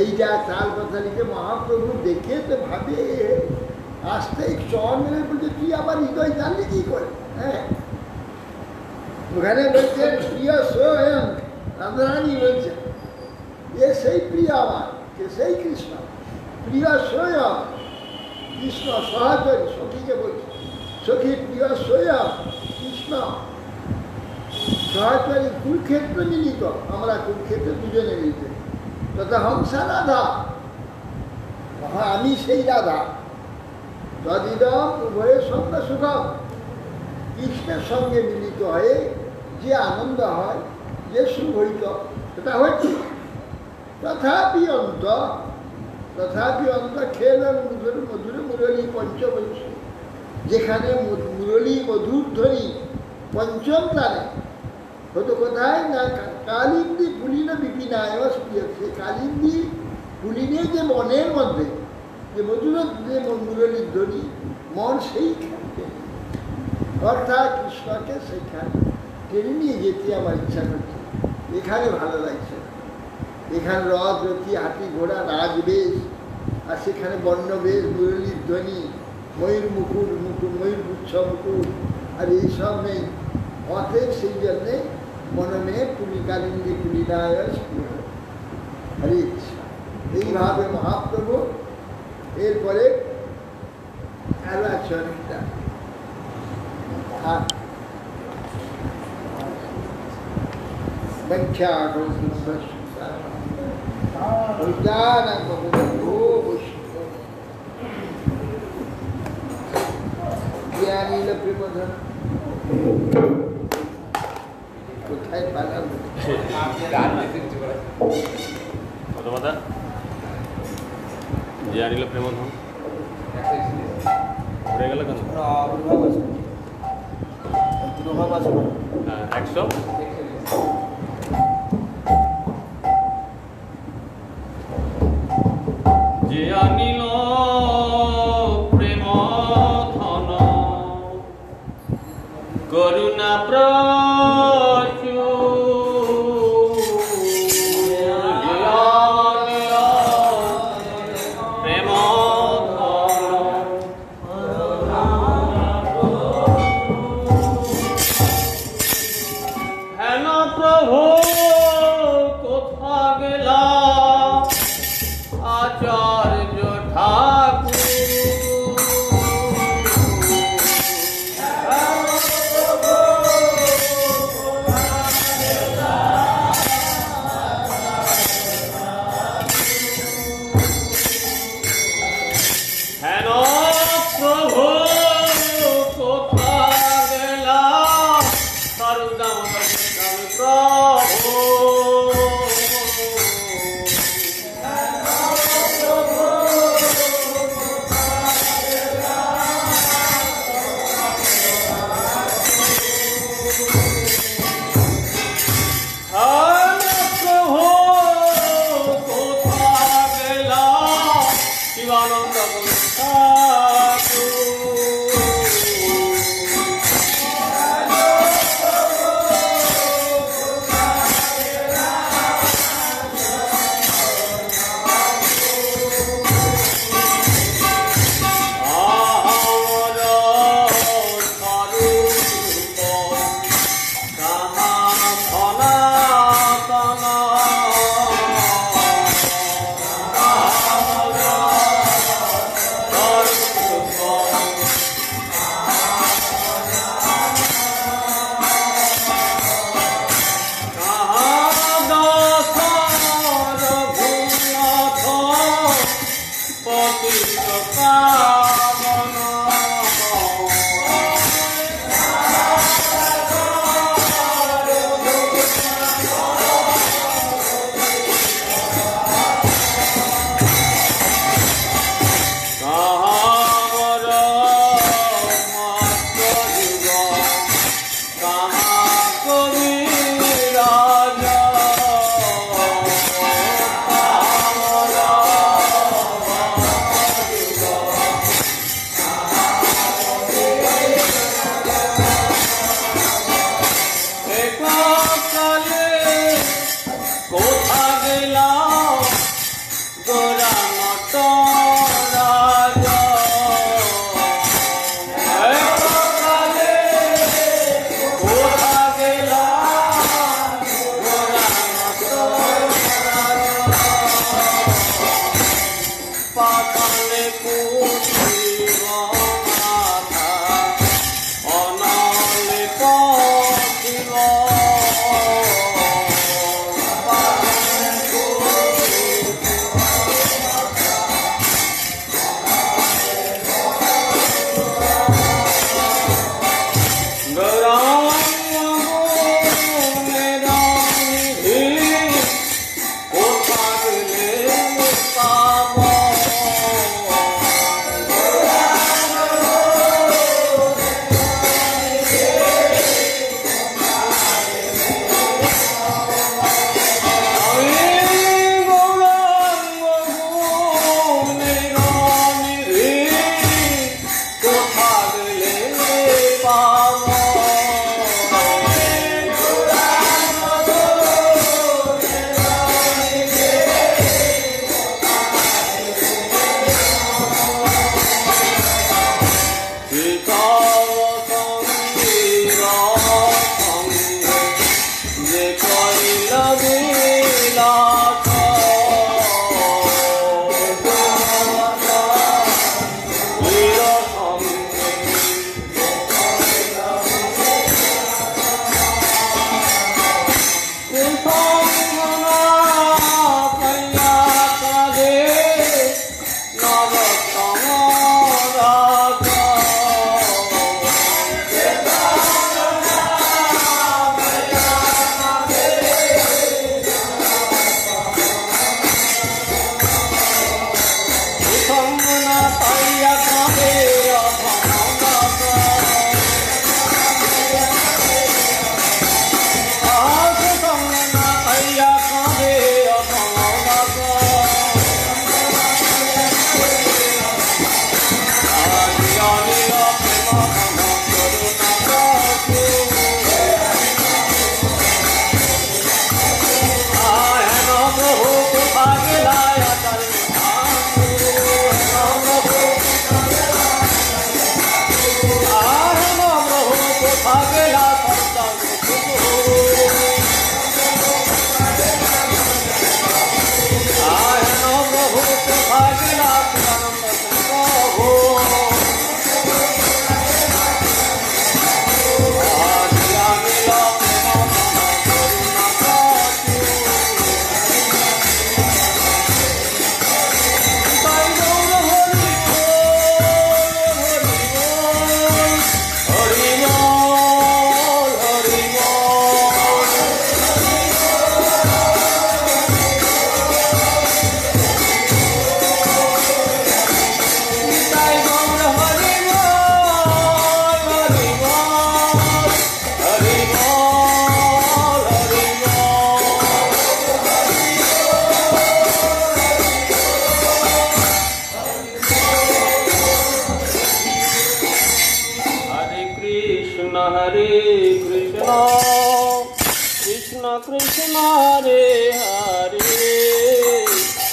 এইটা তার কথা লিখে মহাপ্রভু দেখে তো ভাবে আসতে চর মেলে বলছে তুই আবার হৃদয় জানলি কি করে। হ্যাঁ, ওখানে বলছে প্রিয় স্বয়ং রাধারানী বলছে এ সেই প্রিয় আমার, কে সেই কৃষ্ণ, প্রিয় স্বয়ং কৃষ্ণ সহচরী, সখীকে বলছে সখী প্রিয় স্বয়ং কৃষ্ণ সহচরী কুরুক্ষেত্র মিলিত, আমরা কুরুক্ষেত্রে দুজনে মিলিত তথা হংসা রাধা, আমি সেই রাধা তদিদম উভয়ের সঙ্গে সুখম, কৃষ্ণের সঙ্গে মিলিত হয়ে যে আনন্দ হয়, যে সুখ হইত সেটা হচ্ছে। তথাপি অন্ত খেলেন মধুর মুরলী পঞ্চবংশ, যেখানে মুরলী মধুর ধ্বনি পঞ্চম তারে হতো কোথায় না কালিন্দী পুলিন বিপিনায় প্রিয়, সে কালিন্দী পুলিনে যে মনের মধ্যে যে মধুর যে মুরলীর ধ্বনি মন সেইখানে, অর্থাৎ কৃষ্ণকে সেইখানে টেনে নিয়ে যেতে আমার ইচ্ছা করছে। এখানে ভালো লাগছে, এখানে রথ রথি হাতি ঘোড়া রাজবেশ, আর সেখানে বর্ণবেশ মুরলীর ধ্বনি ময়ূর মুকুট ময়ূর গুচ্ছ মুকুট, আর এইসব নেই। অতএব সেই জন্যে মনমে পুলিকালিন্দী পুলিনায় হরে ইচ্ছা। এইভাবে মহাপ্রভু এরপরে আরো আছে অনেকটা কোথায় পালাবো কথা যে আনিল প্রেমধন ঘুরে গেল কেন? হ্যাঁ, 100 যে আনিল প্রেম ধন করুণা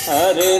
Hare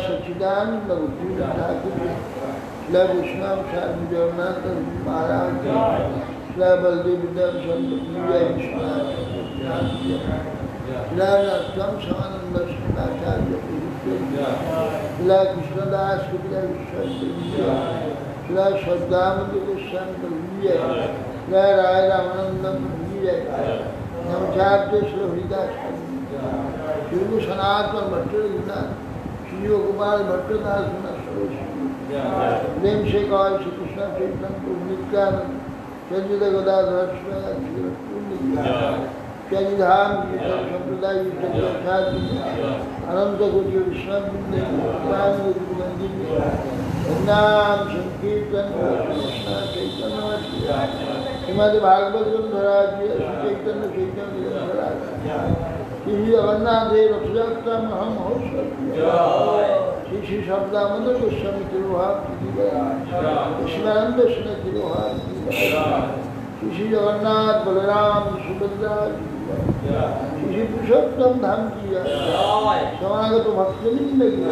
सच्चिदानंद ठाकुर विष्णु स्वामी जगन्नाथ महाराज बलदेव विद्याम स्वानंद आचार्य कृष्णदास श्रद्धामति गोस्वामी राय रामानंद नमचार्य श्री हरिदास श्री सनातन भट्ट श्री गोपाल भट्टदास प्रेम से कौल श्री कृष्ण चैतन्य प्रभु नित्यानंद चंद्र गदाधर चंद्रधाम संप्रदाय अनंत कोटि नाम संकीर्तन कृष्ण चैतन्य श्रीमद भागवत ग्रंथराज चैतन्य श्री जगन्नाथ रथयात्रा हम हो श्री श्री शब्दानंद गोस्वामी तिरुभाव कृष्णानंद कृष्ण तिरुभाव श्री श्री जगन्नाथ बलराम सुभद्रा श्री श्री पुरुषोत्तम धाम की समागत भक्तवृंद की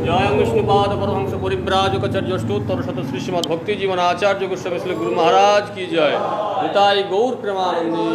जय विष्णुपाद परमहंस परिव्राजकाचार्योष्टोत्तर शत श्री श्रीमद भक्ति जीवन आचार्य गोस्वामी श्री गुरु महाराज की जय। निताई गौर प्रेमानंदी।